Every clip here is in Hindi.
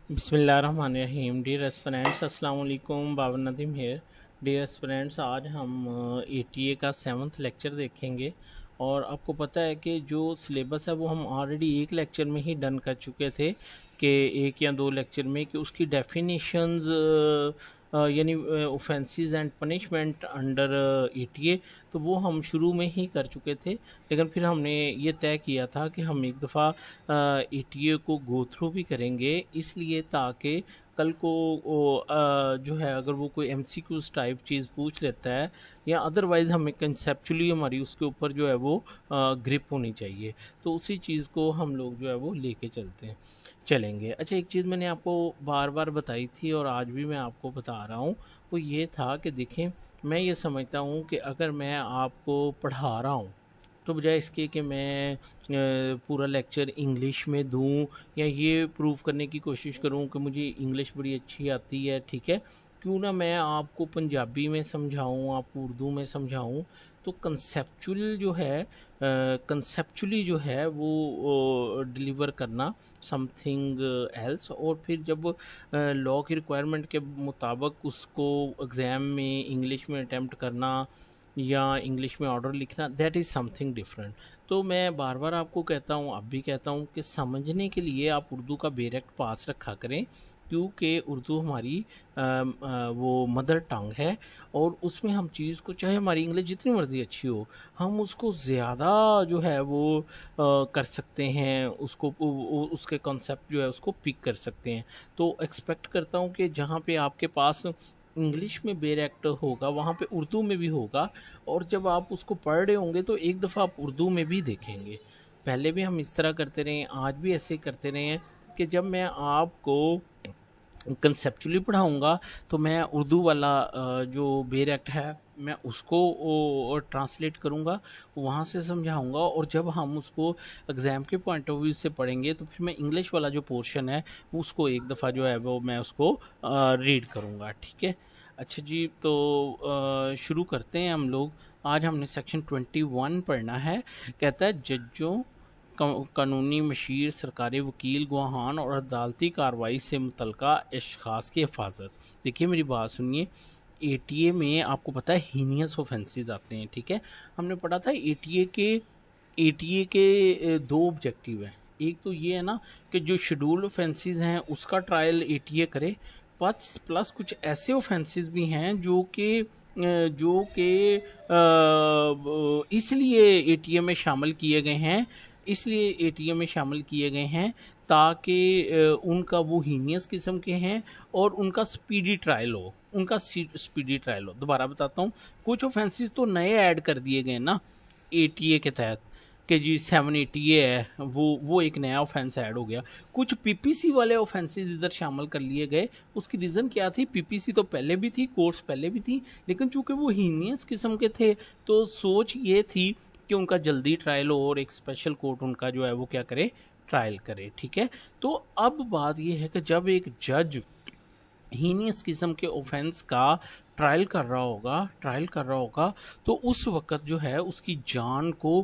बिस्मिल्लाहिर्रहमानिर्रहीम। डियर एस्पिरेंट्स, अस्सलाम वालेकुम। Babar Nadeem here. Dear aspirants, आज हम एटीए का 7th लेक्चर देखेंगे। और आपको पता है कि जो सिलेबस है वो हम ऑलरेडी एक लेक्चर में ही डन कर चुके थे कि एक या दो लेक्चर में कि उसकी डेफिनेशंस यानी offences and punishment under ATA, तो वो हम शुरू में ही कर चुके थे। लेकिन फिर हमने ये तय किया था कि हम एक दफ़ा एटीए को गो थ्रू भी करेंगे, इसलिए ताकि कल को जो है अगर वो कोई एमसीक्यूज टाइप चीज़ पूछ लेता है या अदरवाइज़ हमें कंसेप्चुअली हमारी उसके ऊपर जो है वो ग्रिप होनी चाहिए, तो उसी चीज़ को हम लोग जो है वो लेके चलेंगे। अच्छा, एक चीज़ मैंने आपको बार बार बताई थी और आज भी मैं आपको बता रहा हूँ, वो ये था कि देखें, मैं ये समझता हूँ कि अगर मैं आपको पढ़ा रहा हूँ तो बजाय इसके कि मैं पूरा लेक्चर इंग्लिश में दूं या ये प्रूव करने की कोशिश करूं कि मुझे इंग्लिश बड़ी अच्छी आती है, ठीक है, क्यों ना मैं आपको पंजाबी में समझाऊं, आपको उर्दू में समझाऊं। तो कंसेप्चुअली जो है वो डिलीवर करना समथिंग एल्स, और फिर जब लॉ की रिक्वायरमेंट के मुताबिक उसको एग्ज़ाम में इंग्लिश में अटैम्प्ट करना या इंग्लिश में ऑर्डर लिखना, दैट इज़ समथिंग डिफरेंट। तो मैं बार बार आपको कहता हूँ, अब भी कहता हूँ कि समझने के लिए आप उर्दू का बेरेक्ट पास रखा करें, क्योंकि उर्दू हमारी वो मदर टंग है। और उसमें हम चीज़ को, चाहे हमारी इंग्लिश जितनी मर्ज़ी अच्छी हो, हम उसको ज़्यादा जो है वो कर सकते हैं, उसको उसके कॉन्सेप्ट जो है उसको पिक कर सकते हैं। तो एक्सपेक्ट करता हूँ कि जहाँ पे आपके पास इंग्लिश में बेरेक्ट होगा वहाँ पे उर्दू में भी होगा, और जब आप उसको पढ़ रहे होंगे तो एक दफ़ा आप उर्दू में भी देखेंगे। पहले भी हम इस तरह करते रहे हैं, आज भी ऐसे करते रहे हैं कि जब मैं आपको कंसेप्चुअली पढ़ाऊँगा तो मैं उर्दू वाला जो बेरेक्ट है मैं उसको ट्रांसलेट करूँगा, वहाँ से समझाऊँगा, और जब हम उसको एग्ज़ाम के पॉइंट ऑफ व्यू से पढ़ेंगे तो फिर मैं इंग्लिश वाला जो पोर्शन है उसको एक दफ़ा जो है वो मैं उसको रीड करूँगा, ठीक है। अच्छा जी, तो शुरू करते हैं हम लोग। आज हमने सेक्शन 21 पढ़ना है। कहता है जजों, कानूनी मशीर, सरकारी वकील, गवाहान और अदालती कार्रवाई से मुतल्लिका अशख़ास की हिफाजत। देखिए, मेरी बात सुनिए। एटीए में आपको पता है हीनियस ऑफेंसेस आते हैं, ठीक है। हमने पढ़ा था एटीए के दो ऑब्जेक्टिव हैं। एक तो ये है ना कि जो शेड्यूल्ड ऑफेंसेस हैं उसका ट्रायल एटीए करे, प्लस कुछ ऐसे ऑफेंसेस भी हैं जो कि इसलिए एटीए में शामिल किए गए हैं, ताकि उनका वो हीनियस किस्म के हैं और उनका स्पीडी ट्रायल हो। दोबारा बताता हूँ, कुछ ऑफेंसेस तो नए ऐड कर दिए गए ना एटीए के तहत, कि जी 780 है, वो एक नया ऑफेंस ऐड हो गया। कुछ पीपीसी वाले ऑफेंसेस इधर शामिल कर लिए गए। उसकी रीज़न क्या थी? पीपीसी तो पहले भी थी, कोर्ट्स पहले भी थी, लेकिन चूंकि वो हीनियस किस्म के थे तो सोच ये थी कि उनका जल्दी ट्रायल हो और एक स्पेशल कोर्ट उनका जो है वो क्या करे, ट्रायल करे, ठीक है। तो अब बात यह है कि जब एक जज हीनियस किस्म के ऑफेंस का ट्रायल कर रहा होगा तो उस वक़्त जो है उसकी जान को,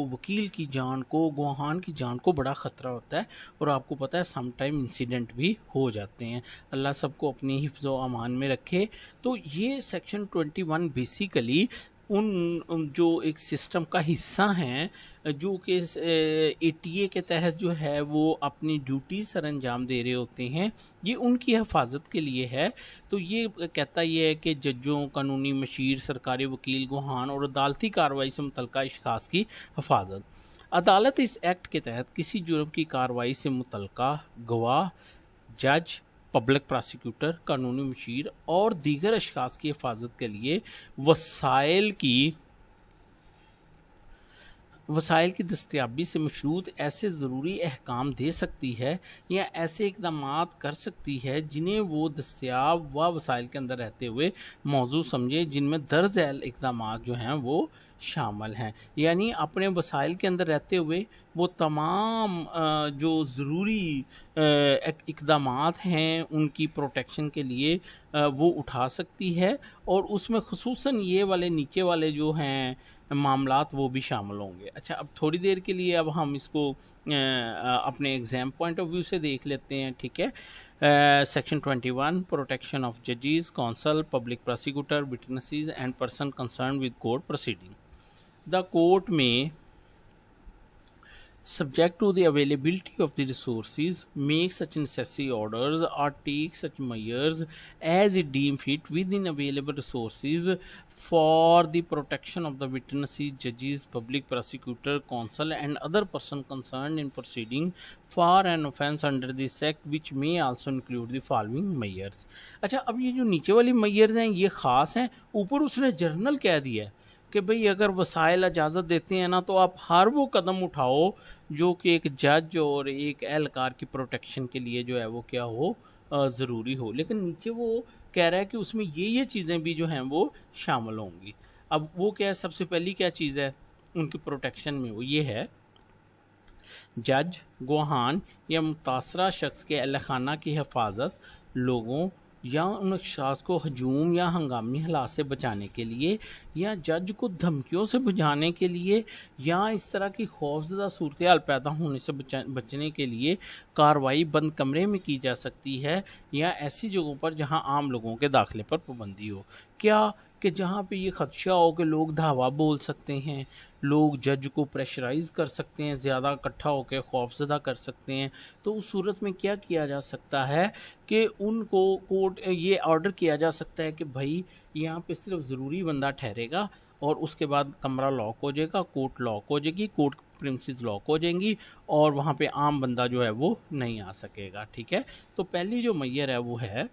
वकील की जान को, गवाहान की जान को बड़ा ख़तरा होता है। और आपको पता है सम टाइम इंसिडेंट भी हो जाते हैं। अल्लाह सबको अपनी हिफ्ज़ व अमान में रखे। तो ये सेक्शन 21 बेसिकली उन जो एक सिस्टम का हिस्सा हैं जो कि एटीए के तहत जो है वो अपनी ड्यूटी सर अंजाम दे रहे होते हैं, ये उनकी हिफाजत के लिए है। तो ये कहता ये है कि जजों, कानूनी मशीर, सरकारी वकील, गवाहान और अदालती कार्रवाई से मुतल्लिका अशख़ास की हिफाजत। अदालत इस एक्ट के तहत किसी जुर्म की कार्रवाई से मुतल्लिका गवाह, जज, पब्लिक प्रोसिक्यूटर, कानूनी मशीर और दीगर अशख़ास की हिफाजत के लिए वसाइल की दस्तियाबी से मशरूत ऐसे ज़रूरी अहकाम दे सकती है या ऐसे इक़दाम कर सकती है जिन्हें वो दस्तियाब व वसाइल के अंदर रहते हुए मौजू समझे, जिनमें दर्ज इक़दाम जो हैं वो शामिल हैं। यानी अपने वसाइल के अंदर रहते हुए वो तमाम जो ज़रूरी इक़दामात हैं उनकी प्रोटेक्शन के लिए वो उठा सकती है, और उसमें ख़ुसूसन ये वाले नीचे वाले जो हैं मामलात वो भी शामिल होंगे। अच्छा, अब थोड़ी देर के लिए अब हम इसको अपने एग्ज़ाम पॉइंट ऑफ व्यू से देख लेते हैं, ठीक है। सेक्शन 21 प्रोटेक्शन ऑफ जजेस, counsel, public prosecutor, witnesses and person concern with court proceeding. The court में subject to the availability of the resources, make such necessary orders or take such measures as it deem fit within available resources for the protection of the witnesses, judges, public prosecutor, counsel and other person concerned in proceeding for an offence under this act, which may also include the following measures। अच्छा, अब ये जो नीचे वाली measures हैं ये ख़ास हैं, ऊपर उसने जर्नल कह दिया है कि भाई अगर वसाइल इजाज़त देते हैं ना तो आप हर वो कदम उठाओ जो कि एक जज और एक एहलकार की प्रोटेक्शन के लिए जो है वो क्या हो, ज़रूरी हो। लेकिन नीचे वो कह रहा है कि उसमें ये चीज़ें भी जो हैं वो शामिल होंगी। अब वो क्या है, सबसे पहली क्या चीज़ है उनकी प्रोटेक्शन में, वो ये है जज, गवाहान या मुतासरा शख्स के अहल खाना की हिफाजत, लोगों या उन अशख़ास को हजूम या हंगामी हालात से बचाने के लिए, या जज को धमकियों से बचाने के लिए, या इस तरह की खौफजदा सूरत हाल पैदा होने से बचने के लिए कार्रवाई बंद कमरे में की जा सकती है, या ऐसी जगहों पर जहां आम लोगों के दाखिले पर पाबंदी हो। क्या कि जहाँ पे ये ख़दशा हो कि लोग धावा बोल सकते हैं, लोग जज को प्रेशराइज़ कर सकते हैं, ज़्यादा इकट्ठा होकर खौफजदा कर सकते हैं, तो उस सूरत में क्या किया जा सकता है कि उनको कोर्ट ये ऑर्डर किया जा सकता है कि भाई यहाँ पे सिर्फ ज़रूरी बंदा ठहरेगा और उसके बाद कमरा लॉक हो जाएगा, कोर्ट लॉक हो जाएगी, कोर्ट प्रिमिसेस लॉक हो जाएंगी और वहाँ पे आम बंदा जो है वो नहीं आ सकेगा, ठीक है। तो पहली जो मैयर है वो है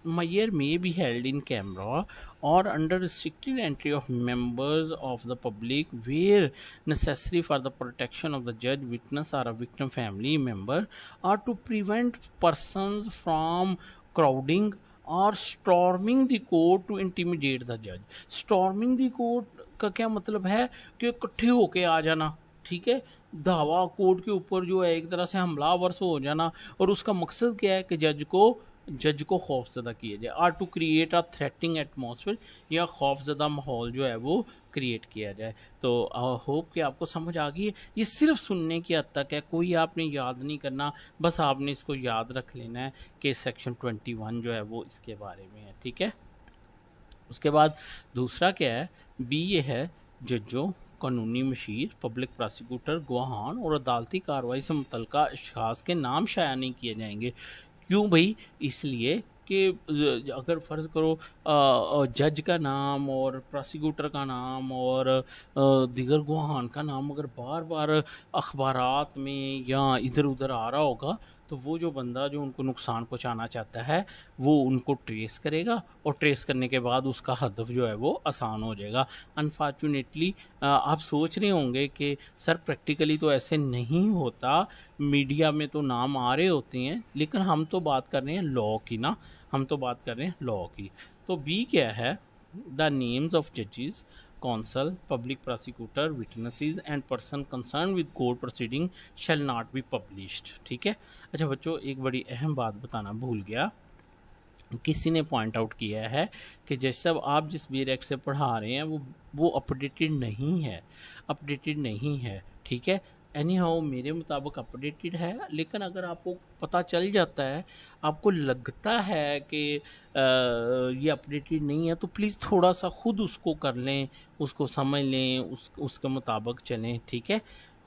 Mayor may be held in camera or under restricted entry of members of the public where necessary for the protection of the judge, witness or a victim family member, or to prevent persons from crowding or storming the court to intimidate the judge। Storming the court का क्या मतलब है कि इकट्ठे होके आ जाना, ठीक है, धावा कोर्ट के ऊपर जो है एक तरह से हमलावर से हो जाना, और उसका मकसद क्या है कि जज को खौफजदा किया जाए, or to create a threatening atmosphere, या खौफजदा माहौल जो है वो क्रिएट किया जाए। तो होप कि आपको समझ आ गई है। ये सिर्फ सुनने की हद तक है, कोई आपने याद नहीं करना, बस आपने इसको याद रख लेना है कि सेक्शन 21 जो है वो इसके बारे में है, ठीक है। उसके बाद दूसरा क्या है, बी ये है जजों, कानूनी मशीर, पब्लिक प्रोसिक्यूटर, गवाहान और अदालती कार्रवाई से मुतल्लिका अशख़ास के नाम शाया नहीं किए जाएंगे। क्यों भाई? इसलिए कि अगर फ़र्ज़ करो जज का नाम और प्रोसिक्यूटर का नाम और दीगर गवाहान का नाम अगर बार बार अखबारात में या इधर उधर आ रहा होगा तो वो जो बंदा जो उनको नुकसान पहुंचाना चाहता है वो उनको ट्रेस करेगा, और ट्रेस करने के बाद उसका हदफ जो है वो आसान हो जाएगा। अनफॉर्चुनेटली आप सोच रहे होंगे कि सर प्रैक्टिकली तो ऐसे नहीं होता, मीडिया में तो नाम आ रहे होते हैं, लेकिन हम तो बात कर रहे हैं लॉ की ना, हम तो बात कर रहे हैं लॉ की। तो बी क्या है, द नेम्स ऑफ जजेस, counsel, public prosecutor, witnesses and person concerned with court proceeding shall not be published। ठीक है। अच्छा बच्चों, एक बड़ी अहम बात बताना भूल गया, किसी ने पॉइंट आउट किया है कि जैसे अब आप जिस बेर एक्ट से पढ़ा रहे हैं वो अपडेटेड नहीं है, ठीक है। एनी हाउ मेरे मुताबिक अपडेटेड है, लेकिन अगर आपको पता चल जाता है, आपको लगता है कि ये अपडेटेड नहीं है, तो प्लीज़ थोड़ा सा ख़ुद उसको कर लें, उसको समझ लें, उसके मुताबिक चलें, ठीक है।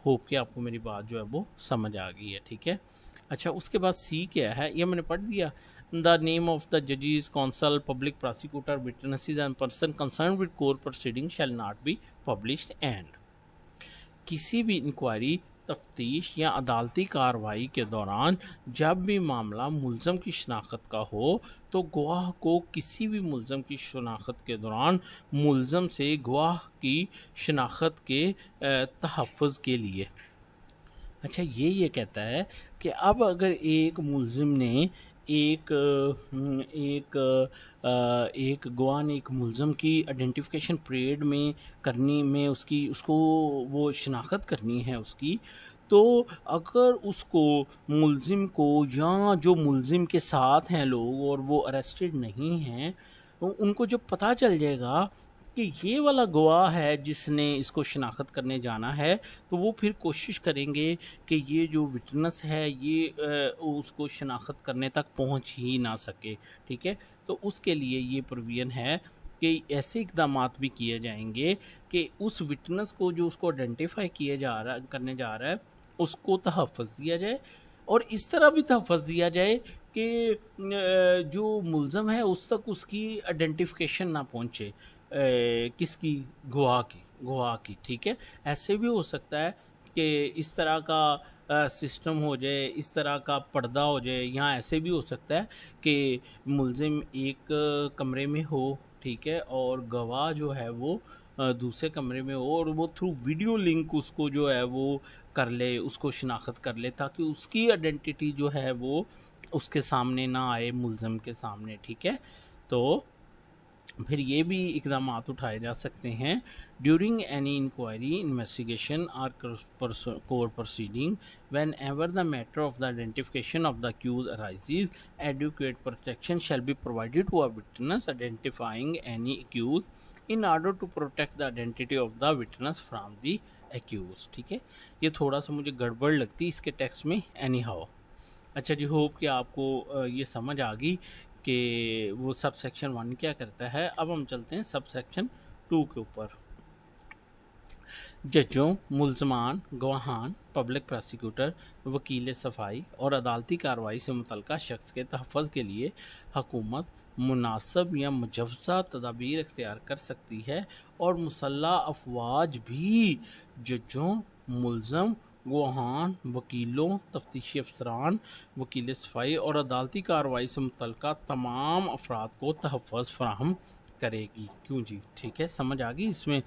होप कि आपको मेरी बात जो है वो समझ आ गई है, ठीक है। अच्छा, उसके बाद सी क्या है, ये मैंने पढ़ दिया, द नेम ऑफ द जजेस, counsel, public prosecutor, witnesses and person concern with court proceeding shall not be published. And किसी भी इंक्वायरी, तफ्तीश या अदालती कार्रवाई के दौरान जब भी मामला मुल्ज़म की शनाख्त का हो तो गवाह को किसी भी मुल्ज़म की शनाख्त के दौरान मुल्ज़म से गवाह की शनाख्त के तहफ़्फ़ुज़ के लिए। अच्छा, ये कहता है कि अब अगर एक मुल्ज़िम ने एक गवाह ने एक मुल्ज़म की आइडेंटिफिकेशन परेड में करनी में उसको वो शनाख्त करनी है उसकी, तो अगर उसको मुल्ज़िम को या जो मुल्ज़िम के साथ हैं लोग और वो अरेस्टेड नहीं हैं, तो उनको जब पता चल जाएगा कि ये वाला गवाह है जिसने इसको शनाख्त करने जाना है, तो वो फिर कोशिश करेंगे कि ये जो विटनेस है ये उसको शनाख्त करने तक पहुंच ही ना सके। ठीक है, तो उसके लिए ये प्रोविज़न है कि ऐसे इक़दाम भी किए जाएंगे कि उस विटनेस को जो उसको आइडेंटिफाई करने जा रहा है उसको तहफ़्फ़ुज़ दिया जाए, और इस तरह भी तहफ़्फ़ुज़ दिया जाए कि जो मुल्ज़म है उस तक उसकी आइडेंटिफिकेशन ना पहुँचे, किसकी, गवाह की। ठीक है, ऐसे भी हो सकता है कि इस तरह का सिस्टम हो जाए, इस तरह का पर्दा हो जाए। यहाँ ऐसे भी हो सकता है कि मुल्ज़िम एक कमरे में हो, ठीक है, और गवाह जो है वो दूसरे कमरे में हो, और वो थ्रू वीडियो लिंक उसको जो है वो कर ले, उसको शनाख्त कर ले, ताकि उसकी आइडेंटिटी जो है वो उसके सामने ना आए, मुल्ज़म के सामने। ठीक है, तो फिर ये भी इक़दाम उठाए जा सकते हैं। ड्यूरिंग एनी इंक्वायरी, इन्वेस्टिगेशन और court proceeding, whenever the matter of the identification of the accused arises, adequate protection shall be provided to a witness identifying any accused in order to protect the identity of the witness from the accused. ठीक है, ये थोड़ा सा मुझे गड़बड़ लगती है इसके टेक्स्ट में, एनी हाउ। अच्छा जी, होप कि आपको ये समझ आ गई कि वो सब सेक्शन 1 क्या करता है। अब हम चलते हैं सब सेक्शन 2 के ऊपर। जजों, मुल्ज़मान, गवाहान, पब्लिक प्रोसिक्यूटर, वकील सफाई और अदालती कार्रवाई से मुतल्लिक़ा शख्स के तहफ़्फ़ुज़ के लिए हुकूमत मुनासिब या मुजव्वज़ा तदाबीर इख्तियार कर सकती है, और मुसल्लह अफवाज भी जजों, मुल्ज़म, गवाहान, वकीलों, तफ्तीशी अफसरान, वकील सफाई और अदालती कार्रवाई से मुतल्लिक़ा तमाम अफराद को तहफ़्फ़ुज़ फ़राहम करेगी। क्यों जी? ठीक है, समझ आ गई इसमें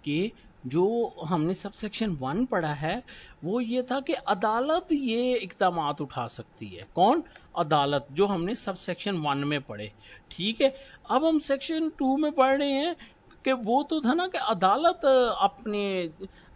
कि जो हमने सब सेक्शन 1 पढ़ा है वो ये था कि अदालत ये इक़दाम उठा सकती है। कौन? अदालत, जो हमने सब सेक्शन 1 में पढ़े। ठीक है, अब हम सेक्शन 2 में पढ़ रहे हैं कि वो तो था ना कि अदालत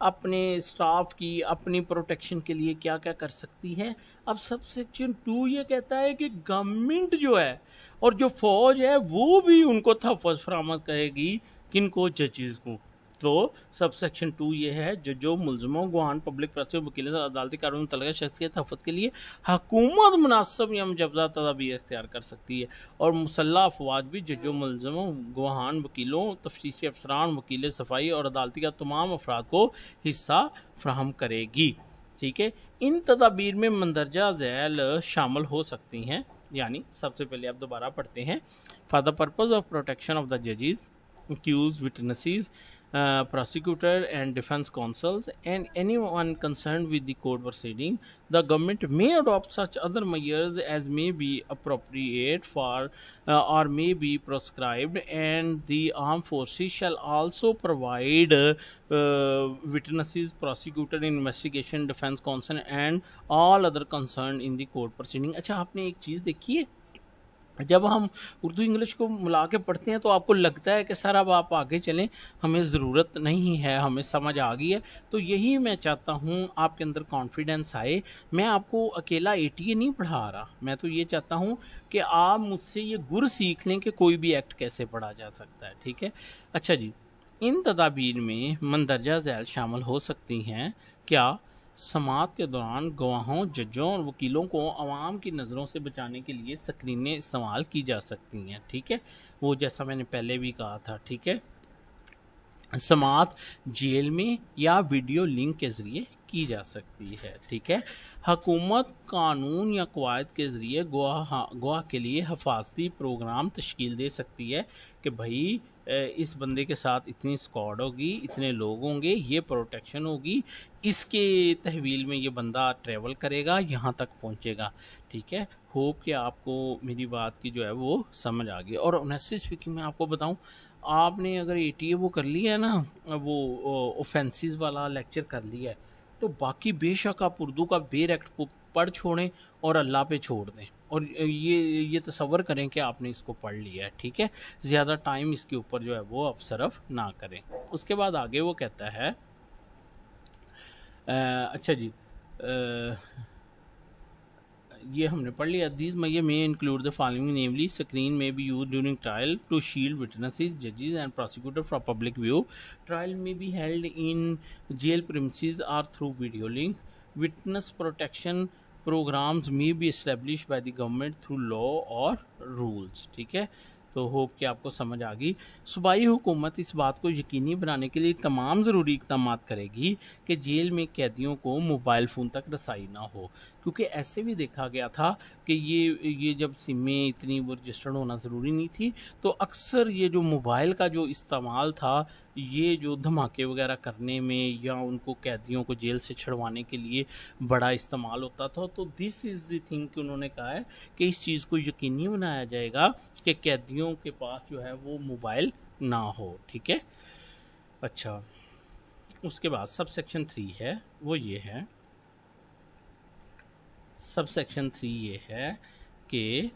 अपने स्टाफ की अपनी प्रोटेक्शन के लिए क्या क्या कर सकती है। अब सब सेक्शन 2 ये कहता है कि गवर्नमेंट जो है और जो फौज है वो भी उनको तहफ़्फ़ुज़ फराहम करेगी। किनको? जजेस को। तो सब सेक्शन 2 ये है, जजों, मुल्ज़मों, गवाहान, पब्लिक प्रोसिक्यूटर, वकील, अदालती कार्रवाई में मुतल्लिक़ा शख्स के तहफ़्फ़ुज़ के लिए हुकूमत मुनासिब या मुजव्वज़ा तदाबीर इख्तियार कर सकती है, और मुसल्लह अफवाज भी जजों, मुल्ज़मों, गवाहान, वकीलों, तफ्तीशी अफसरान, वकील सफाई और अदालती का तमाम अफराद को हिस्सा फ्राहम करेगी। ठीक है, इन तदाबीर में मंदरजा झैल शामिल हो सकती हैं। यानी सबसे पहले आप दोबारा पढ़ते हैं। For the purpose of protection of the जजेस, accused witnesses, prosecutor and defense counsels, and anyone concerned with the court proceeding, the government may adopt such other measures as may be appropriate for or may be prescribed, and the armed forces shall also provide witnesses, prosecutor, investigation, defense counsel, and all other concerned in the court proceeding। अच्छा, आपने एक चीज़ देखी है, जब हम उर्दू इंग्लिश को मिला के पढ़ते हैं तो आपको लगता है कि सर अब आप आगे चलें, हमें ज़रूरत नहीं है, हमें समझ आ गई है। तो यही मैं चाहता हूँ आपके अंदर कॉन्फिडेंस आए। मैं आपको अकेला ATA नहीं पढ़ा रहा, मैं तो ये चाहता हूँ कि आप मुझसे ये गुर सीख लें कि कोई भी एक्ट कैसे पढ़ा जा सकता है। ठीक है, अच्छा जी, इन तदाबीर में मंदरजा झैल शामिल हो सकती हैं। क्या? समाअत के दौरान गवाहों, जजों और वकीलों को अवाम की नज़रों से बचाने के लिए स्क्रीनें इस्तेमाल की जा सकती हैं। ठीक है, वो जैसा मैंने पहले भी कहा था। ठीक है, समाअत जेल में या वीडियो लिंक के ज़रिए की जा सकती है। ठीक है, हुकूमत कानून या कवायद के ज़रिए गवाह के लिए हिफाजती प्रोग्राम तश्कील दे सकती है कि भाई इस बंदे के साथ इतनी स्क्वाड होगी, इतने लोग होंगे, ये प्रोटेक्शन होगी, इसके तहवील में ये बंदा ट्रैवल करेगा, यहाँ तक पहुँचेगा। ठीक है, होप कि आपको मेरी बात की जो है वो समझ आ गई। और ऑनेस्टली स्पीकिंग मैं आपको बताऊं, आपने अगर ATA वो कर लिया है ना, वो ऑफेंसेस वाला लेक्चर कर लिया है, तो बाकी बेशक आप उर्दू का बेर एक्ट पढ़ छोड़ें और अल्लाह पे छोड़ दें, और ये तसव्वुर करें कि आपने इसको पढ़ लिया है, ठीक है। ज़्यादा टाइम इसके ऊपर जो है वो आप सरफ ना करें। उसके बाद आगे वो कहता है अच्छा जी, ये हमने पढ़ लिया। These may include the following, namely screen may be use during trial to shield witnesses, जजेस and prosecutor from public view. Trial may be held in jail premises or through video link. Witness protection programs may be establish by the government through law और रूल्स, ठीक है। तो होप कि आपको समझ आ गई। सूबाई हुकूमत इस बात को यकीनी बनाने के लिए तमाम ज़रूरी इक़दाम करेगी कि जेल में कैदियों को मोबाइल फ़ोन तक रसाई ना हो, क्योंकि ऐसे भी देखा गया था कि ये जब सिमें इतनी वो रजिस्टर्ड होना ज़रूरी नहीं थी, तो अक्सर ये जो मोबाइल का जो इस्तेमाल था, ये जो धमाके वगैरह करने में या उनको कैदियों को जेल से छुड़वाने के लिए बड़ा इस्तेमाल होता था। तो दिस इज़ द थिंग कि उन्होंने कहा है कि इस चीज़ को यकीनी बनाया जाएगा कि कैदियों के पास जो है वो मोबाइल ना हो, ठीक है। अच्छा, उसके बाद सब सेक्शन 3 है, वो ये है, सब सेक्शन 3 ये है कि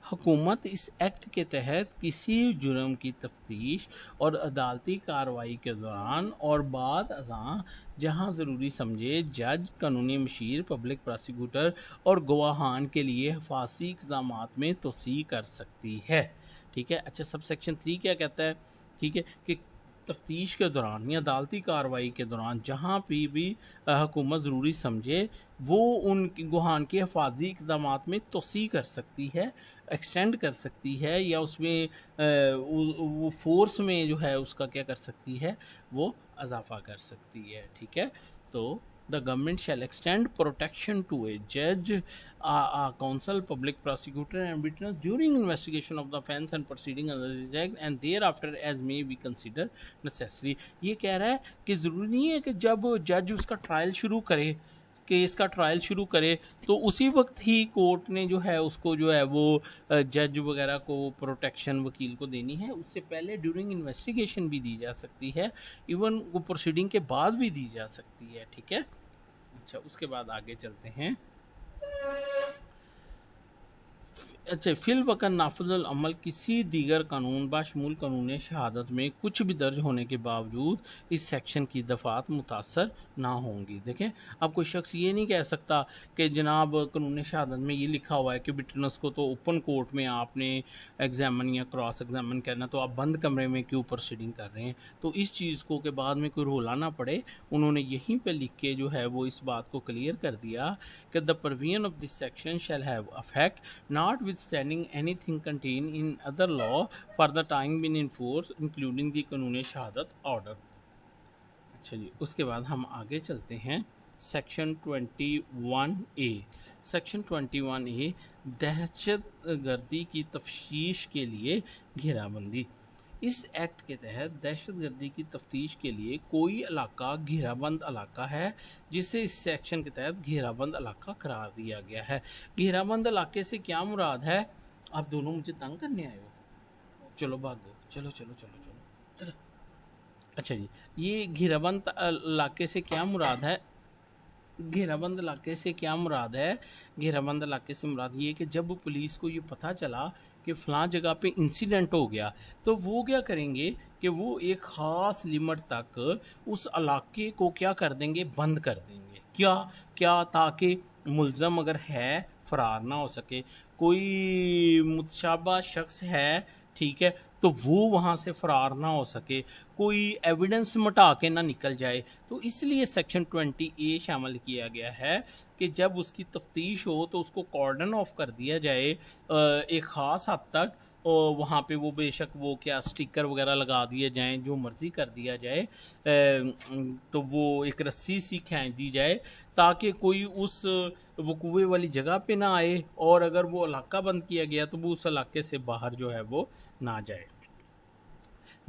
हुकूमत इस एक्ट के तहत किसी जुर्म की तफ्तीश और अदालती कार्रवाई के दौरान और बाद अज़ां जहां ज़रूरी समझे जज, कानूनी मशीर, पब्लिक प्रोसिक्यूटर और गवाहान के लिए हिफाजी इक़दामात में तोसी कर सकती है, ठीक है। अच्छा, सब सेक्शन 3 क्या कहता है, ठीक है, कि तफ्तीश के दौरान या अदालती कार्रवाई के दौरान जहाँ पे भी हुकूमत ज़रूरी समझे वो उन गवाहान के हिफाजी इक़दामात में तोसी कर सकती है, एक्सटेंड कर सकती है, या उसमें वो फोर्स में जो है उसका क्या कर सकती है, वो इजाफा कर सकती है, ठीक है। तो the government shall extend protection to a judge, a counsel, public prosecutor and witness during investigation of the offence and proceeding under this act and thereafter as may be considered necessary। ये कह रहा है कि ज़रूरी नहीं है कि जब जज उसका ट्रायल शुरू करे, केस का ट्रायल शुरू करे, तो उसी वक्त ही कोर्ट ने जो है उसको जो है वो जज वगैरह को प्रोटेक्शन वकील को देनी है। उससे पहले ड्यूरिंग इन्वेस्टिगेशन भी दी जा सकती है, इवन वो प्रोसीडिंग के बाद भी दी जा सकती है, ठीक है। अच्छा, उसके बाद आगे चलते हैं। अच्छा, फिल वक़्त नाफिज़ुल अमल किसी दीगर कानून बाशमूल कानून शहादत में कुछ भी दर्ज होने के बावजूद इस सेक्शन की दफ़ात मुतासर ना होंगी। देखें, अब कोई शख्स ये नहीं कह सकता कि जनाब कानून शहादत में ये लिखा हुआ है कि विटनेस को तो ओपन कोर्ट में आपने एग्जामिन या क्रॉस एग्जामिन करना, तो आप बंद कमरे में क्यों प्रोसीडिंग कर रहे हैं। तो इस चीज़ को के बाद में कोई रोला ना पड़े, उन्होंने यहीं पर लिख के जो है वो इस बात को क्लियर कर दिया कि the provision of this section shall have affect not standing anything contained in other law for the time being in force including the कानून शहादत ऑर्डर। अच्छा जी, उसके बाद हम आगे चलते हैं सेक्शन 21A। सेक्शन 21A दहशत गर्दी की तफ्तीश के लिए घेराबंदी। इस एक्ट के तहत दहशत गर्दी की तफ्तीश के लिए कोई इलाका घेराबंद इलाका है जिसे इस सेक्शन के तहत घेराबंद इलाका करार दिया गया है। घेराबंद इलाके से क्या मुराद है? आप दोनों मुझे तंग करने आए हो, चलो भागो, चलो चलो चलो चलो चलो। अच्छा जी, ये घेराबंद इलाके से क्या मुराद है? घेराबंद इलाके से क्या मुराद है? घेराबंद इलाके से मुराद ये कि जब पुलिस को ये पता चला कि फ़लाँ जगह पे इंसिडेंट हो गया, तो वो क्या करेंगे कि वो एक ख़ास लिमिट तक उस इलाके को क्या कर देंगे, बंद कर देंगे। क्या क्या ताकि मुलज़म अगर है फ़रार ना हो सके, कोई मुतशाबा शख्स है, ठीक है, तो वो वहाँ से फ़रार ना हो सके, कोई एविडेंस मिटा के ना निकल जाए। तो इसलिए सेक्शन 20A शामिल किया गया है कि जब उसकी तफ्तीश हो तो उसको कॉर्डन ऑफ कर दिया जाए एक ख़ास हद तक, और वहाँ पे वो बेशक वो क्या स्टिकर वगैरह लगा दिए जाएं, जो मर्ज़ी कर दिया जाए, तो वो एक रस्सी सी खींच दी जाए ताकि कोई उस वकूवे वाली जगह पे ना आए, और अगर वो इलाका बंद किया गया तो वो उस इलाके से बाहर जो है वो ना जाए।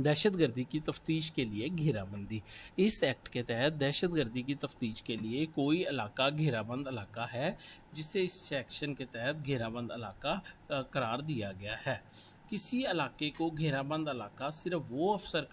दहशतगर्दी की तफ्तीश के लिए घेराबंदी। इस एक्ट के तहत दहशतगर्दी की तफ्तीश के लिए कोई इलाका घेराबंद इलाका है जिसे इस सेक्शन के तहत घेराबंद इलाका करार दिया गया है। किसी इलाके को घेराबंद इलाका सिर्फ वो अफसर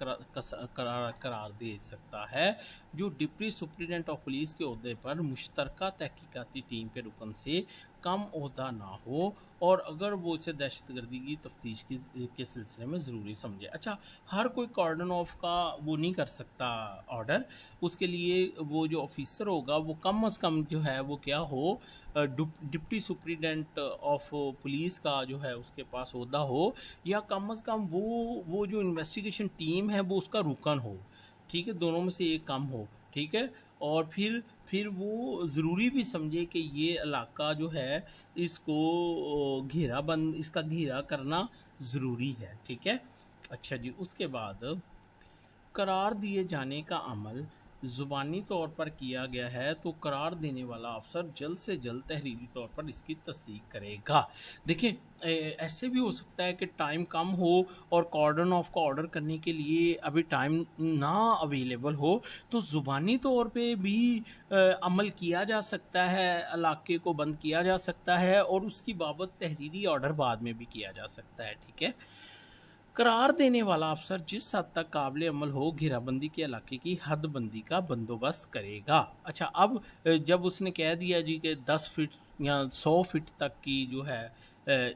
करार दे सकता है जो डिप्टी सुप्रीडेंट ऑफ पुलिस के ओहदे पर मुश्तरका तहकीकाती टीम के रुकन से कम ओहदा ना हो और अगर वो इसे दहशतगर्दी की तफ्तीश के सिलसिले में ज़रूरी समझे। अच्छा, हर कोई कॉर्डन ऑफ का वो नहीं कर सकता ऑर्डर, उसके लिए वो जो ऑफिसर होगा वो कम अज़ कम जो है वो क्या हो, डिप्टी सुप्रीडेंट ऑफ पुलिस का जो है उसके पास ओहदा हो, या कम अज़ कम वो जो इन्वेस्टिगेशन टीम है वो उसका रुकन हो। ठीक है, दोनों में से एक कम हो। ठीक है, और फिर वो ज़रूरी भी समझे कि ये इलाका जो है इसको घेराबंद, इसका घेरा करना ज़रूरी है। ठीक है। अच्छा जी, उसके बाद करार दिए जाने का अमल ज़ुबानी तौर पर किया गया है तो करार देने वाला अफसर जल्द से जल्द तहरीरी तौर पर इसकी तस्दीक करेगा। देखिए, ऐसे भी हो सकता है कि टाइम कम हो और कॉर्डन ऑफ का ऑर्डर करने के लिए अभी टाइम ना अवेलेबल हो, तो ज़ुबानी तौर पे भी अमल किया जा सकता है, इलाके को बंद किया जा सकता है और उसकी बाबत तहरीरी ऑर्डर बाद में भी किया जा सकता है। ठीक है। करार देने वाला अफसर जिस हद तक काबिल अमल हो घेराबंदी के इलाके की हदबंदी का बंदोबस्त करेगा। अच्छा, अब जब उसने कह दिया जी कि 10 फीट या 100 फीट तक की जो है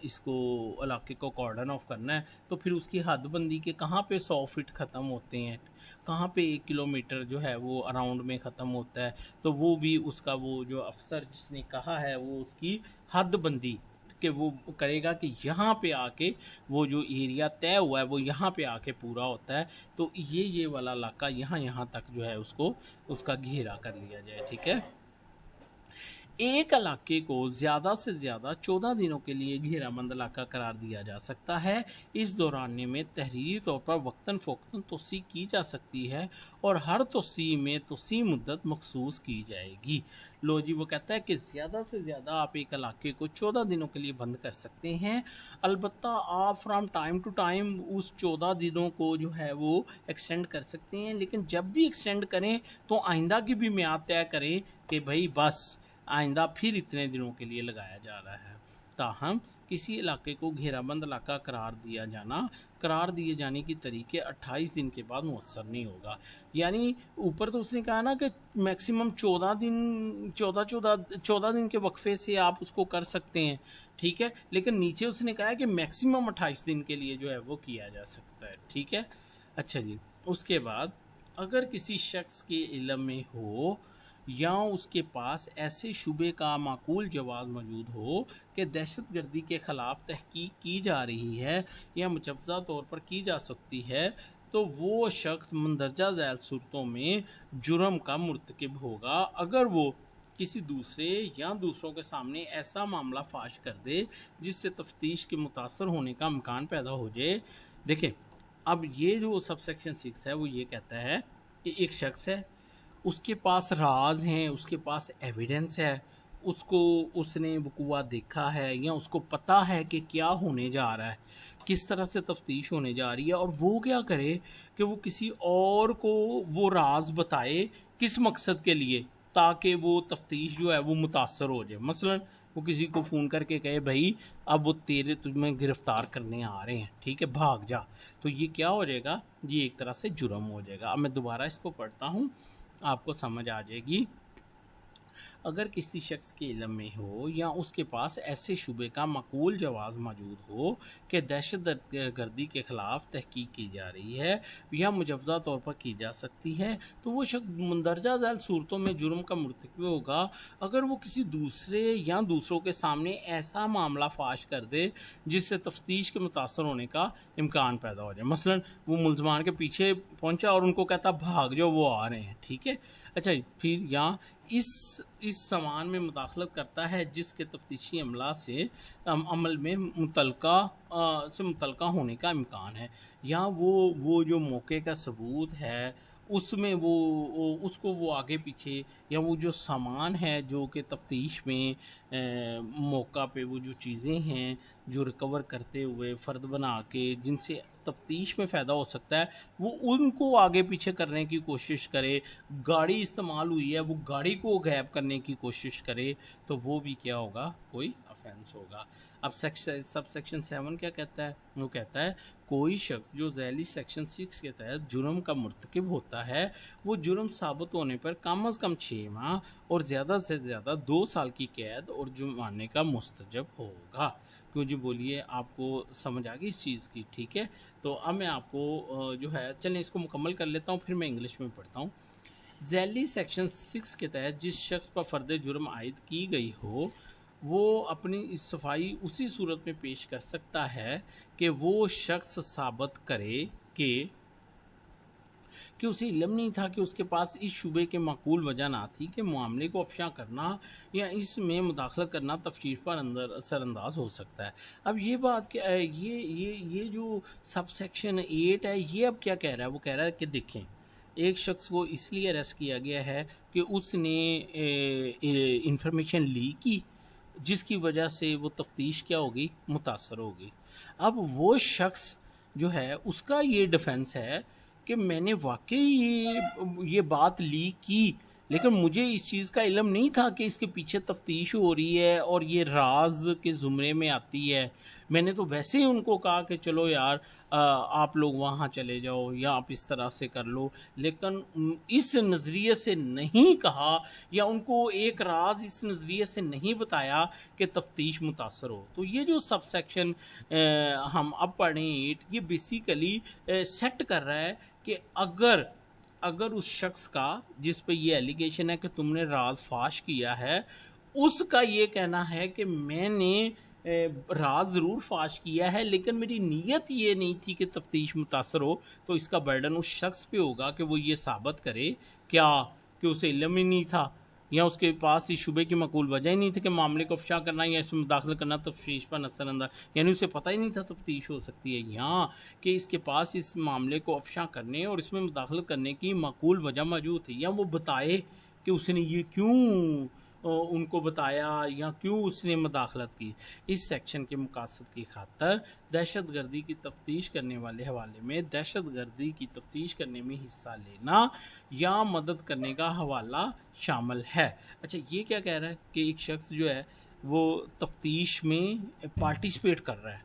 इसको इलाके को कॉर्डन ऑफ करना है, तो फिर उसकी हदबंदी के कहाँ पे 100 फीट ख़त्म होते हैं, कहाँ पे 1 किलोमीटर जो है वो अराउंड में ख़त्म होता है, तो वो भी उसका वो जो अफसर जिसने कहा है वो उसकी हदबंदी कि वो करेगा कि यहाँ पे आके वो जो एरिया तय हुआ है वो यहाँ पे आके पूरा होता है, तो ये वाला इलाका यहाँ तक जो है उसको उसका घेरा कर लिया जाए। ठीक है। एक इलाके को ज़्यादा से ज़्यादा 14 दिनों के लिए घेराबंद इलाका करार दिया जा सकता है। इस दौरान में तहरीरी तौर पर वक्तन फ़ौक्तन तोसी की जा सकती है और हर तोसी में तोसी मुद्दत मखसूस की जाएगी। लो जी, वो कहता है कि ज़्यादा से ज़्यादा आप एक इलाके को 14 दिनों के लिए बंद कर सकते हैं। अलबत्ता आप फ्राम टाइम टू टाइम उस 14 दिनों को जो है वो एक्सटेंड कर सकते हैं, लेकिन जब भी एक्सटेंड करें तो आइंदा की भी मियाद तय करें कि भाई बस आइंदा फिर इतने दिनों के लिए लगाया जा रहा है। ताहम किसी इलाके को घेराबंद इलाका करार दिए जाने की तरीके 28 दिन के बाद मुअस्सर नहीं होगा। यानी ऊपर तो उसने कहा ना कि मैक्सिमम 14 दिन के वक्फे से आप उसको कर सकते हैं। ठीक है, लेकिन नीचे उसने कहा है कि मैक्सिमम 28 दिन के लिए जो है वो किया जा सकता है। ठीक है। अच्छा जी, उसके बाद अगर किसी शख्स के इल्म में हो या उसके पास ऐसे शुबे का माकूल जवाब मौजूद हो कि दहशतगर्दी के ख़िलाफ़ तहकीक की जा रही है या मुजव्वज़ा तौर पर की जा सकती है, तो वो शख्स मंदरजा ज़ैल सूरतों में जुर्म का मुर्तकिब होगा अगर वो किसी दूसरे या दूसरों के सामने ऐसा मामला फाश कर दे जिससे तफ्तीश के मुतासर होने का इम्कान पैदा हो जाए। देखें, अब ये जो सब सेक्शन 6 है वो ये कहता है कि एक शख्स है, उसके पास राज हैं, उसके पास एविडेंस है, उसको उसने वकूआ देखा है या उसको पता है कि क्या होने जा रहा है, किस तरह से तफ्तीश होने जा रही है, और वो क्या करे कि वो किसी और को वो राज बताए, किस मकसद के लिए, ताकि वो तफ्तीश जो है वो मुतासर हो जाए। मसलन वो किसी को फ़ोन करके कहे भाई अब वो तुम्हें गिरफ़्तार करने आ रहे हैं, ठीक है, भाग जा, तो ये क्या हो जाएगा, ये एक तरह से जुर्म हो जाएगा। अब मैं दोबारा इसको पढ़ता हूँ, आपको समझ आ जाएगी। अगर किसी शख्स के इल्म में हो या उसके पास ऐसे शुबे का माकूल जवाब मौजूद हो कि दहशत गर्दी के ख़िलाफ़ तहकीक की जा रही है या मुजव्वज़ा तौर पर की जा सकती है, तो वो शख्स मंदरजा झैल सूरतों में जुर्म का मुर्तकिब होगा अगर वो किसी दूसरे या दूसरों के सामने ऐसा मामला फाश कर दे जिससे तफ्तीश के मुतासर होने का इम्कान पैदा हो जाए। मसलन वो मुलजमान के पीछे पहुंचा और उनको कहता भाग जाओ, वो आ रहे हैं। ठीक है। अच्छा, फिर यहाँ इस समान में मुदाखलत करता है जिसके तफ्तीशी अमला से अमल में मुतलका होने का इम्कान है, या वो जो मौके का सबूत है उसमें उसको वो आगे पीछे, या वो जो सामान है जो कि तफ्तीश में मौका पे वो जो चीज़ें हैं जो रिकवर करते हुए फ़र्द बना के जिनसे तफ्तीश में फ़ायदा हो सकता है वो उनको आगे पीछे करने की कोशिश करे, गाड़ी इस्तेमाल हुई है वो गाड़ी को गैप करने की कोशिश करे, तो वो भी क्या होगा, कोई ऑफेंस होगा। अब सब सेक्शन 7 क्या कहता है, वो कहता है कोई शख्स जो झैली सेक्शन 6 के तहत जुर्म का मुर्तकिब होता है वो जुर्म साबित होने पर कम अज़ कम 6 माह और ज़्यादा से ज़्यादा 2 साल की कैद और जुर्माने का मुस्तजब होगा। क्यों जी, बोलिए, आपको समझ आ गई इस चीज़ की? ठीक है, तो अब मैं आपको जो है, चलें इसको मुकम्मल कर लेता हूँ, फिर मैं इंग्लिश में पढ़ता हूँ। झैली सेक्शन 6 के तहत जिस शख्स पर फ़र्द जुर्म आयद की गई हो वो अपनी सफाई उसी सूरत में पेश कर सकता है कि वो शख्स साबित करे कि उसे इल्म नहीं था कि उसके पास इस शुबे के माकूल वजह ना थी कि मामले को अफशा करना या इसमें मुदाखलत करना तफ्तीश पर असरअंदाज हो सकता है। अब ये बात क्या है, ये जो सब सेक्शन 8 है ये अब क्या कह रहा है, वो कह रहा है कि देखें, एक शख्स को इसलिए अरेस्ट किया गया है कि उसने इंफॉर्मेशन लीक की जिसकी वजह से वो तफ्तीश क्या होगी, मुतासर होगी। अब वो शख्स जो है उसका ये डिफेंस है कि मैंने वाकई ये बात लीक की लेकिन मुझे इस चीज़ का इल्म नहीं था कि इसके पीछे तफ्तीश हो रही है और ये राज के ज़ुमरे में आती है। मैंने तो वैसे ही उनको कहा कि चलो यार आप लोग वहाँ चले जाओ या आप इस तरह से कर लो, लेकिन इस नज़रिए से नहीं कहा या उनको एक राज इस नज़रिए से नहीं बताया कि तफ्तीश मुतासर हो। तो ये जो सब सेक्शन हम अब पढ़ें 8, ये बेसिकली सेट कर रहा है कि अगर उस शख्स का जिस पे ये एलिगेशन है कि तुमने राज फाश किया है, उसका ये कहना है कि मैंने राज ज़रूर फाश किया है लेकिन मेरी नीयत ये नहीं थी कि तफ्तीश मुतासर हो, तो इसका बर्डन उस शख्स पे होगा कि वो ये साबित करे क्या कि उसे इल्म ही नहीं था या उसके पास इस शुबे की मकूल वजह ही नहीं थी कि मामले को अफशा करना या इसमें दाखिल करना तफ्तीश पर नसरअंदाज, यानी उसे पता ही नहीं था तफ्तीश हो सकती है, यहाँ कि इसके पास इस मामले को अफशा करने और इसमें मुदाखिल करने की माकूल वजह मौजूद थी, या वो बताए कि उसने ये क्यों उनको बताया या क्यों उसने मुदाखलत की। इस सेक्शन के मकासद की खातर दहशत गर्दी की तफ्तीश करने वाले हवाले में दहशत गर्दी की तफ्तीश करने में हिस्सा लेना या मदद करने का हवाला शामिल है। अच्छा, ये क्या कह रहा है कि एक शख्स जो है वो तफ्तीश में पार्टिसिपेट कर रहा है,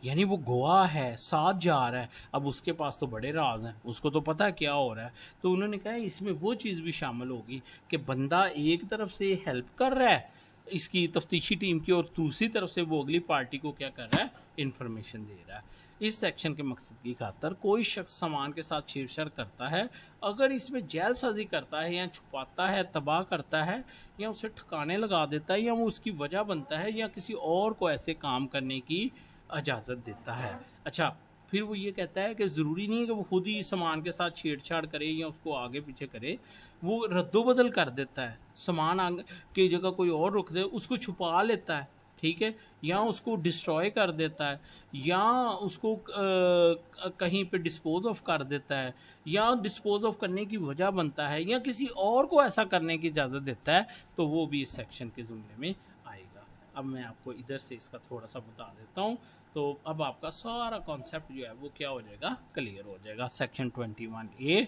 यानी वो गवाह है, साथ जा रहा है, अब उसके पास तो बड़े राज हैं, उसको तो पता है क्या हो रहा है। तो उन्होंने कहा इसमें वो चीज़ भी शामिल होगी कि बंदा एक तरफ से हेल्प कर रहा है इसकी तफ्तीशी टीम की और दूसरी तरफ से वो अगली पार्टी को क्या कर रहा है, इन्फॉर्मेशन दे रहा है। इस सेक्शन के मकसद की खातर कोई शख्स सामान के साथ छेड़छाड़ करता है अगर इसमें जेलसाजी करता है या छुपाता है, तबाह करता है या उसे ठिकाने लगा देता है या वो उसकी वजह बनता है या किसी और को ऐसे काम करने की इजाज़त देता है। अच्छा, फिर वो ये कहता है कि ज़रूरी नहीं है कि वो खुद ही सामान के साथ छेड़छाड़ करे या उसको आगे पीछे करे, वो रद्दोबदल कर देता है, सामान आगे की जगह कोई और रख दे, उसको छुपा लेता है, ठीक है, या उसको डिस्ट्रॉय कर देता है या उसको कहीं पे डिस्पोज ऑफ कर देता है या डिस्पोज ऑफ करने की वजह बनता है या किसी और को ऐसा करने की इजाज़त देता है, तो वो भी इस सेक्शन के जुमले में आएगा। अब मैं आपको इधर से इसका थोड़ा सा बता देता हूँ, तो अब आपका सारा कॉन्सेप्ट जो है वो क्या हो जाएगा, क्लियर हो जाएगा। Section 21A,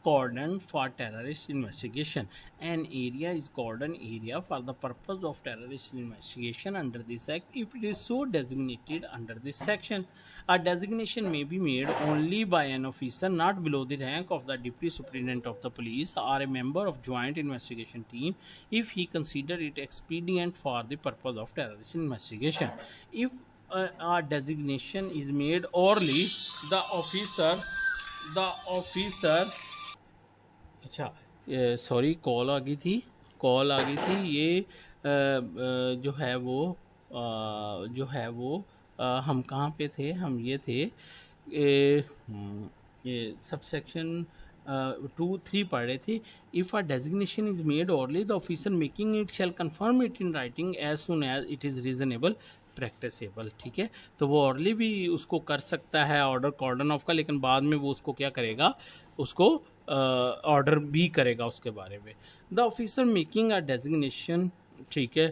cordon for terrorist investigation. An area is cordon area for the purpose of terrorist investigation under this act if it is so designated under this section. A designation may be made only by an officer not below the rank of the deputy superintendent of the police or a member of joint investigation team if he consider it expedient for the purpose of terrorist investigation. If a designation is made orally, the officer अच्छा, सॉरी, कॉल आ गई थी ये जो है वो हम कहाँ पे थे, हम ये थे ये सब सेक्शन 2-3 पढ़ रहे थे। If a designation is made orally, the officer making it shall confirm it in writing as soon as it is reasonable practicable, ठीक है। तो वो ऑर्डरली भी उसको कर सकता है ऑर्डर कॉर्डन ऑफ का, लेकिन बाद में वो उसको क्या करेगा, उसको ऑर्डर भी करेगा उसके बारे में। The officer making a designation, ठीक है,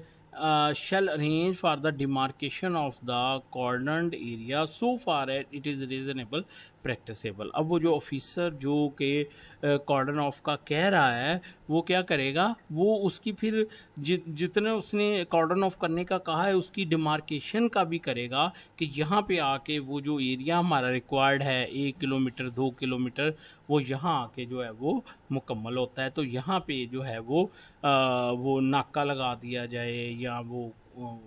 shall arrange for the demarcation of the cordoned area so far as it is reasonable practicable। अब वो जो ऑफिसर जो कि कॉर्डन ऑफ का कह रहा है वो क्या करेगा, वो उसकी फिर जितने उसने कॉर्डन ऑफ करने का कहा है उसकी डिमार्केशन का भी करेगा कि यहाँ पे आके वो जो एरिया हमारा रिक्वायर्ड है 1 किलोमीटर 2 किलोमीटर, वो यहाँ आके जो है वो मुकम्मल होता है। तो यहाँ पे जो है वो नाका लगा दिया जाए या वो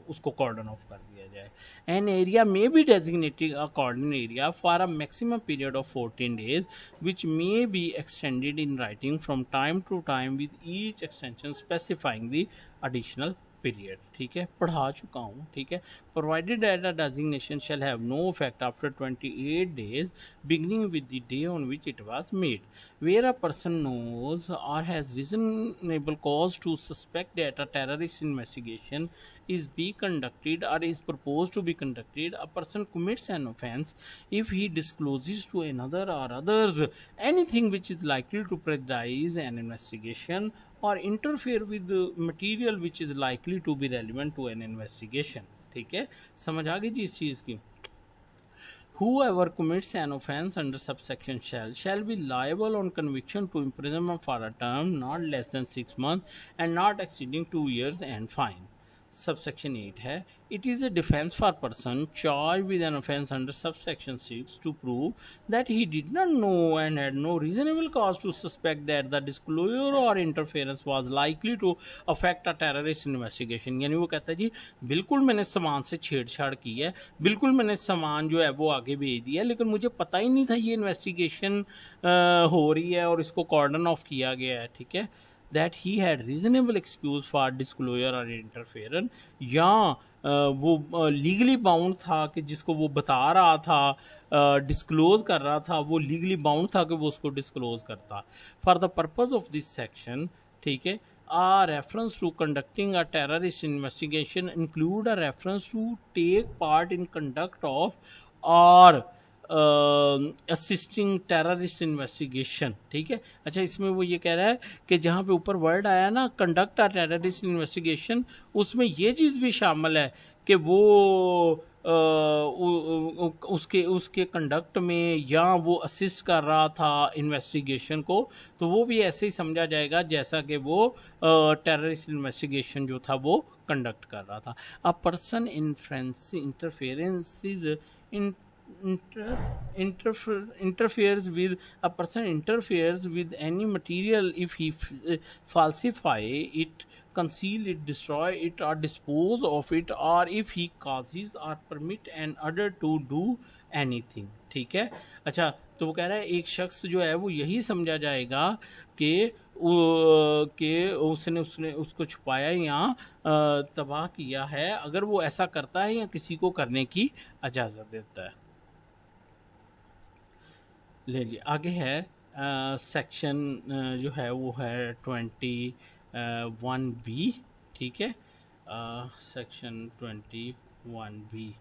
उसको कॉर्डन ऑफ कर दिया जाए। An area may be designated a cordon area for a maximum period of 14 days which may be extended in writing from time to time with each extension specifying the additional period. ठीक है, पढ़ा चुका हूँ। ठीक है, provided that a designation shall have no effect after 28 days beginning with the day on which it was made, where a person knows और has reasonable cause to suspect that a terrorist investigation is be conducted or is proposed to be conducted, a person commits an offence if he discloses to another or others anything which is likely to prejudice an investigation or interfere with the material which is likely to be relevant to an investigation। ठीक है, समझ आ गई जी इस चीज़ की। Whoever commits an offence under subsection shall be liable on conviction to imprisonment for a term not less than 6 months and not exceeding 2 years and fine। Subsection 8 है, it is a defence for person charge with an offence under subsection 6 to prove that he did not know and had no reasonable cause to suspect that the disclosure और interference was likely to affect a terrorist investigation. यानी वो कहता है जी बिल्कुल मैंने सामान से छेड़छाड़ की है, बिल्कुल मैंने सामान जो है वो आगे भेज दिया, लेकिन मुझे पता ही नहीं था ये इन्वेस्टिगेशन हो रही है और इसको कॉर्डन ऑफ किया गया है। ठीक है, that he had reasonable excuse for disclosure or interference, या वो लीगली बाउंड था कि जिसको वो बता रहा था डिस्क्लोज कर रहा था वो लीगली बाउंड था कि वो उसको डिस्क्लोज करता। For the purpose of this section, ठीक है, a reference to conducting a terrorist investigation include a reference to take part in conduct of or assisting terrorist investigation. ठीक है, अच्छा इसमें वो ये कह रहा है कि जहाँ पे ऊपर वर्ड आया ना कंडक्ट अ टेररिस्ट इन्वेस्टिगेशन, उसमें ये चीज़ भी शामिल है कि वो उसके कंडक्ट में या वो असिस्ट कर रहा था इन्वेस्टिगेशन को, तो वो भी ऐसे ही समझा जाएगा जैसा कि वो टेररिस्ट इन्वेस्टिगेशन जो था वो कंडक्ट कर रहा था। A person interferes with a person interferes with any material if he falsify it, conceal it, destroy it or dispose of it, or if he causes or permit an other to do anything। ठीक है, अच्छा तो वो कह रहा है एक शख्स जो है वो यही समझा जाएगा कि उसने उसको छुपाया या तबाह किया है अगर वो ऐसा करता है या किसी को करने की इजाज़त देता है। ले लीजिए आगे है सेक्शन जो है वो है 21B। ठीक है, सेक्शन 21B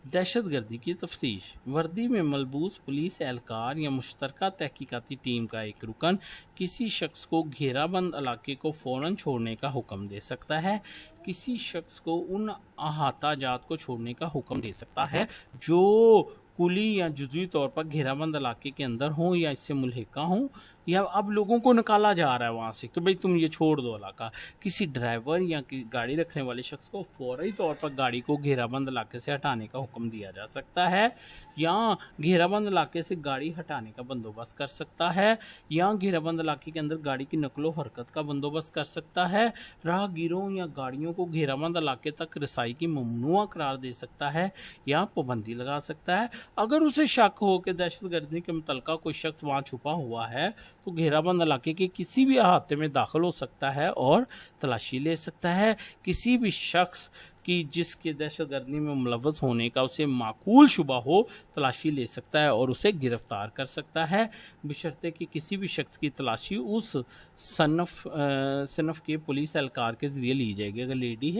दहशतगर्दी की तफ्तीश। वर्दी में मलबूस पुलिस एहलकार या मुश्तरका तहकीकाती टीम का एक रुकन किसी शख्स को घेराबंद इलाके को फ़ौरन छोड़ने का हुक्म दे सकता है, किसी शख्स को उन अहाता जात को छोड़ने का हुक्म दे सकता है जो कुली या जुज़वी तौर पर घेराबंद इलाके के अंदर हों या इससे मुल्हिका हों, या अब लोगों को निकाला जा रहा है वहाँ से कि भाई तुम ये छोड़ दो इलाका। किसी ड्राइवर या गाड़ी रखने वाले शख्स को फौरी तौर पर गाड़ी को घेराबंद इलाके से हटाने का हुक्म दिया जा सकता है, या घेराबंद इलाके से गाड़ी हटाने का बंदोबस्त कर सकता है, या घेराबंद इलाके के अंदर गाड़ी की नकलो हरकत का बंदोबस्त कर सकता है, राहगीरों या गाड़ियों को घेराबंद इलाके तक रसाई की ममनुआ करार दे सकता है या पाबंदी लगा सकता है। अगर उसे शक हो कि दहशतगर्दी के मुतल्लिका कोई शख्स वहाँ छुपा हुआ है तो घेराबंद इलाके के किसी भी अहाते में दाखिल हो सकता है और तलाशी ले सकता है। किसी भी शख्स कि जिसके दहशतगर्दी में मुलव्वस होने का उसे माकूल शुबा हो तलाशी ले सकता है और उसे गिरफ्तार कर सकता है, बशर्ते कि किसी भी शख्स की तलाशी उस सनफ़ के पुलिस एहलकार के ज़रिए ली जाएगी। अगर लेडी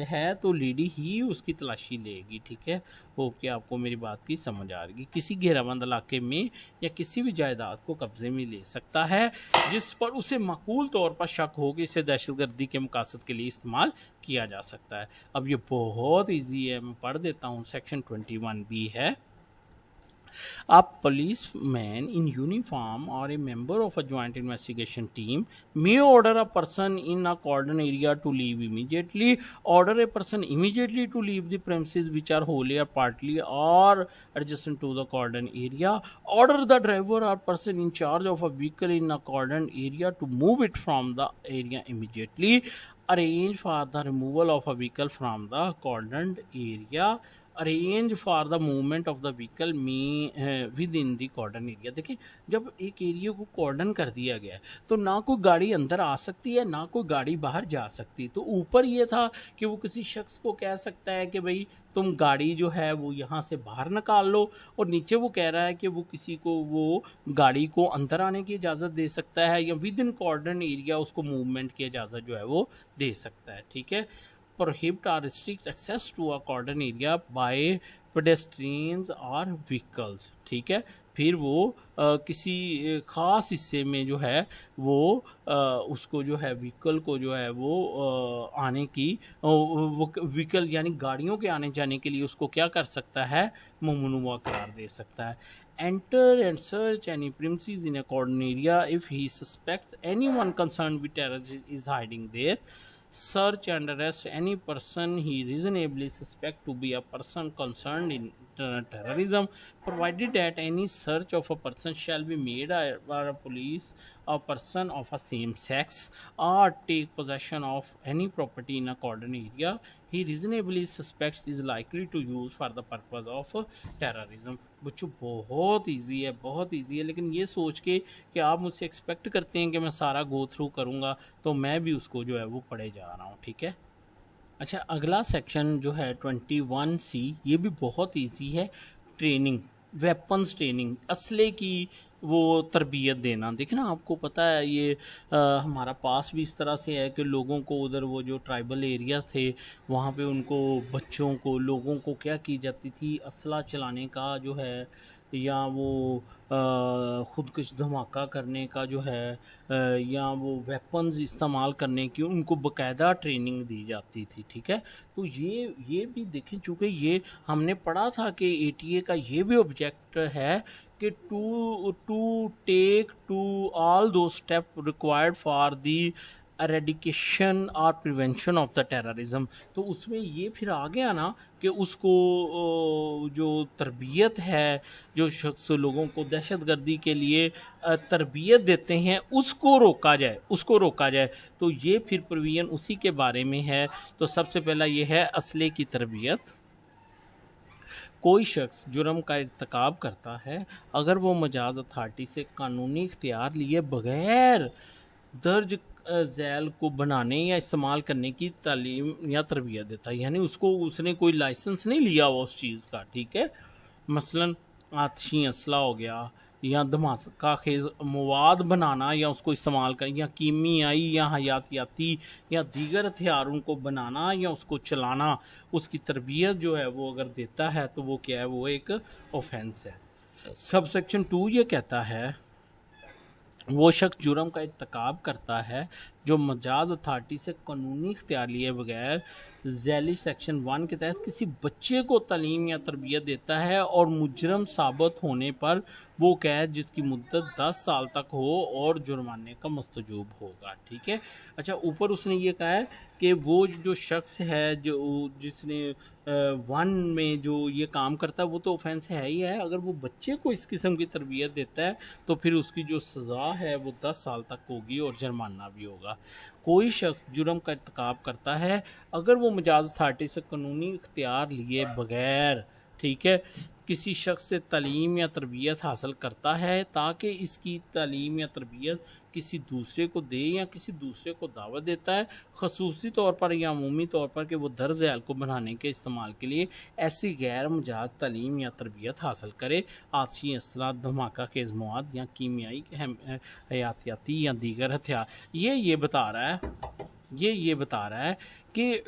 है तो लेडी ही उसकी तलाशी लेगी, ठीक है। होप कि आपको मेरी बात की समझ आ रही। किसी घेराबंद इलाके में या किसी भी जायदाद को कब्जे में ले सकता है जिस पर उसे माकूल तौर पर शक हो कि इसे दहशतगर्दी के मकासद के लिए इस्तेमाल किया जा सकता है। अब ये बहुत ईजी है, मैं पढ़ देता हूँ। सेक्शन 21B है, a policeman in uniform or a member of a joint investigation team may order a person in a cordon area to leave immediately, order a person immediately to leave the premises which are wholly or partly or adjacent to the cordon area, order the driver or person in charge of a vehicle in a cordon area to move it from the area immediately, arrange for the removal of a vehicle from the cordoned area, arrange for the movement of the vehicle में within the cordon area. देखिए, जब एक एरिया को कॉर्डन कर दिया गया है तो ना कोई गाड़ी अंदर आ सकती है ना कोई गाड़ी बाहर जा सकती। तो ऊपर ये था कि वो किसी शख्स को कह सकता है कि भाई तुम गाड़ी जो है वो यहाँ से बाहर निकाल लो, और नीचे वो कह रहा है कि वो किसी को वो गाड़ी को अंदर आने की इजाज़त दे सकता है या विद इन कॉर्डन एरिया उसको मूवमेंट की इजाज़त जो है वो दे सकता है, ठीक है। prohibit or restrict access to a cordon area by pedestrians or vehicles, ठीक है। फिर वो किसी ख़ास हिस्से में जो है वो उसको जो है व्हीकल को जो है वो आने की वो व्हीकल यानी गाड़ियों के आने जाने के लिए उसको क्या कर सकता है, ममनुआ करार दे सकता है। Enter and search any premises in a cordon area if he suspects anyone concerned with terrorism is hiding there. Search and arrest any person he reasonably suspect to be a person concerned in terrorism, provided that any search of a person shall be made by a police or person of a same sex, or take possession of any property in a cordon area he reasonably suspects is likely to use for the purpose of terrorism। बच्चों बहुत इजी है, बहुत इजी है, लेकिन ये सोच के कि आप मुझसे एक्सपेक्ट करते हैं कि मैं सारा गो थ्रू करूँगा तो मैं भी उसको जो है वो पढ़े जा रहा हूँ, ठीक है। अच्छा, अगला सेक्शन जो है 21C, ये भी बहुत इजी है। ट्रेनिंग, वेपन्स ट्रेनिंग, असले की वो तरबियत देना। देखना, आपको पता है ये हमारा पास भी इस तरह से है कि लोगों को उधर वो जो ट्राइबल एरिया थे वहाँ पे उनको बच्चों को लोगों को क्या की जाती थी, असला चलाने का जो है या वो ख़ुदकुश धमाका करने का जो है या वो वेपन्स इस्तेमाल करने की उनको बाकायदा ट्रेनिंग दी जाती थी, ठीक है। तो ये भी देखें, चूँकि ये हमने पढ़ा था कि ATA का ये भी ऑब्जेक्ट है कि टू टेक टू ऑल दो step required for the eradication और प्रिवेंशन ऑफ द टेररिज्म। तो उसमें ये फिर आ गया ना कि उसको जो तरबियत है, जो शख्स लोगों को दहशतगर्दी के लिए तरबियत देते हैं उसको रोका जाए। तो ये फिर प्रोविजन उसी के बारे में है। तो सबसे पहला ये है असले की तरबियत। कोई शख्स जुर्म का इर्तिकाब करता है अगर वो मजाज अथॉरिटी से कानूनी इख्तियार लिए बगैर दर्ज झैल को बनाने या इस्तेमाल करने की तालीम या तरबियत देता है, यानी उसने कोई लाइसेंस नहीं लिया हुआ उस चीज़ का, ठीक है। मसलन आतिशी असला हो गया या धमाका खेज मवाद बनाना या उसको इस्तेमाल कर या कीमियाई या हयातियाती या दीगर हथियारों को बनाना या उसको चलाना, उसकी तरबियत जो है वो अगर देता है तो वो क्या है, वो एक ऑफेंस है। सब सेक्शन 2 ये कहता है वो शख्स जुर्म का इर्तिकाब करता है जो मजाज अथॉरिटी से कानूनी इख्तियार लिए बगैर झैली सेक्शन 1 के तहत किसी बच्चे को तालीम या तरबियत देता है और मुजरम साबित होने पर वो कैद जिसकी मुद्दत 10 साल तक हो और जुर्माने का मस्तजूब होगा, ठीक है। अच्छा, ऊपर उसने ये कहा है कि वो जो शख्स है जो जिसने 1 में जो ये काम करता है वो तो ऑफेंस है ही है। अगर वो बच्चे को इस किस्म की तरबियत देता है तो फिर उसकी जो सज़ा है वो 10 साल तक होगी और जुर्माना भी होगा। कोई शख्स जुर्म का इर्तिकाब करता है अगर वो मजाज अथॉरिटी से कानूनी इख्तियार लिए बगैर ठीक है, किसी शख्स से तालीम या तरबियत हासिल करता है ताकि इसकी तालीम या तरबियत किसी दूसरे को दे या किसी दूसरे को दावत देता है, खसूसी तौर पर या अमूमी तौर पर कि वो दर्ज अल को बनाने के इस्तेमाल के लिए ऐसी गैर मुजाज तालीम या तरबियत हासिल करे, आतशी असलाह, धमाका खेज़ मवाद या कीमियाई हयातियाती या दीगर हथियार। ये बता रहा है, ये बता रहा है कि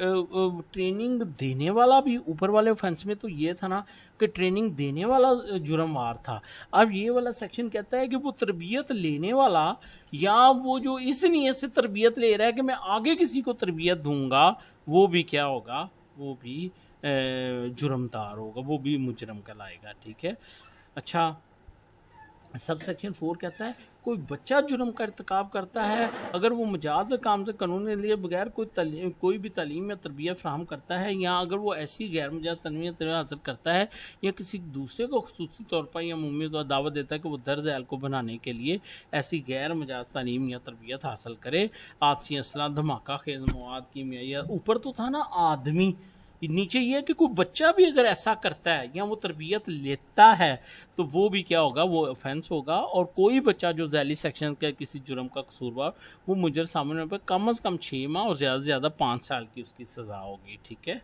ट्रेनिंग देने वाला भी, ऊपर वाले ऑफेंस में तो ये था ना कि ट्रेनिंग देने वाला जुर्मवार था। अब ये वाला सेक्शन कहता है कि वो तरबियत लेने वाला या वो जो इस नीयत से तरबियत ले रहा है कि मैं आगे किसी को तरबियत दूंगा, वो भी क्या होगा, वो भी जुर्मदार होगा, वो भी मुजरम कहलाएगा। ठीक है। अच्छा, सब सेक्शन 4 कहता है कोई बच्चा जुर्म का इर्तिकाब करता है अगर वो मजाज काम से कानून के लिए बगैर कोई भी तालीम या तरबियत फ्राहम करता है, या अगर वो ऐसी गैर मजाज तनवीर हासिल करता है या किसी दूसरे को खसूसी तौर पर या अमूमी तौर दावत देता है कि वो दर्ज अल को बनाने के लिए ऐसी गैर मजाज तालीम या तरबियत हासिल करे, आतशी असलाह, धमाका खेज़ मवाद, कीमिया। ऊपर तो था ना आदमी, नीचे ये है कि कोई बच्चा भी अगर ऐसा करता है या वो तरबियत लेता है तो वो भी क्या होगा, वो ऑफेंस होगा। और कोई बच्चा जो झैली सेक्शन का किसी जुर्म का कसूरवार, वो मुजर सामने पर कम से कम 6 माह और ज़्यादा से ज़्यादा 5 साल की उसकी सज़ा होगी। ठीक है।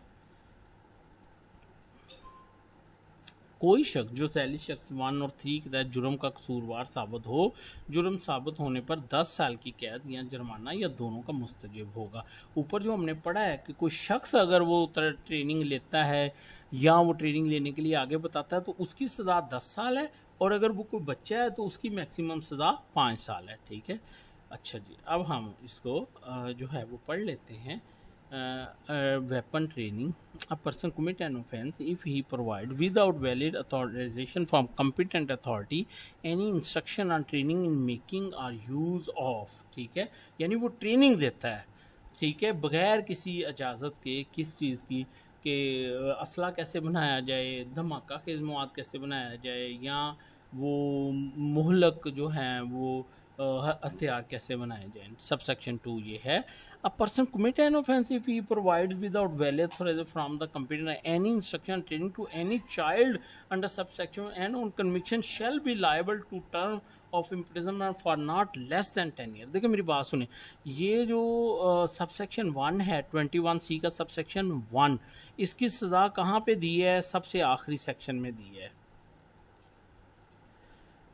कोई शख्स जो झैली शख्स 1 और 3 के तहत जुर्म का कसूरवार साबित हो, जुर्म साबित होने पर 10 साल की कैद या जुर्माना या दोनों का मुस्तजब होगा। ऊपर जो हमने पढ़ा है कि कोई शख्स अगर वो ट्रेनिंग लेता है या वो ट्रेनिंग लेने के लिए आगे बताता है तो उसकी सज़ा 10 साल है, और अगर वो कोई बच्चा है तो उसकी मैक्सिमम सज़ा 5 साल है। ठीक है। अच्छा जी, अब हम इसको जो है वो पढ़ लेते हैं। weapon training. A person commit an offense if he provide without valid authorization from competent authority any instruction on training in making or use of। ठीक है, यानी वो ट्रेनिंग देता है, ठीक है, बगैर किसी इजाज़त के किस चीज़ की, कि असला कैसे बनाया जाए, धमाका खेज़ मवाद कैसे बनाया जाए, या वो मुहलक जो हैं वो हथियार कैसे बनाए जाए। सब सेक्शन 2 ये है। A person commit an offence if he provide without valid authority from the computer any instruction training to any child under sub section and on conviction shall be liable to term of imprisonment for not less than 10 year. देखिए मेरी बात सुने, ये जो सब सेक्शन 1 है 21C का सब सेक्शन 1, इसकी सज़ा कहाँ पे दी है, सबसे आखिरी सेक्शन में दी है।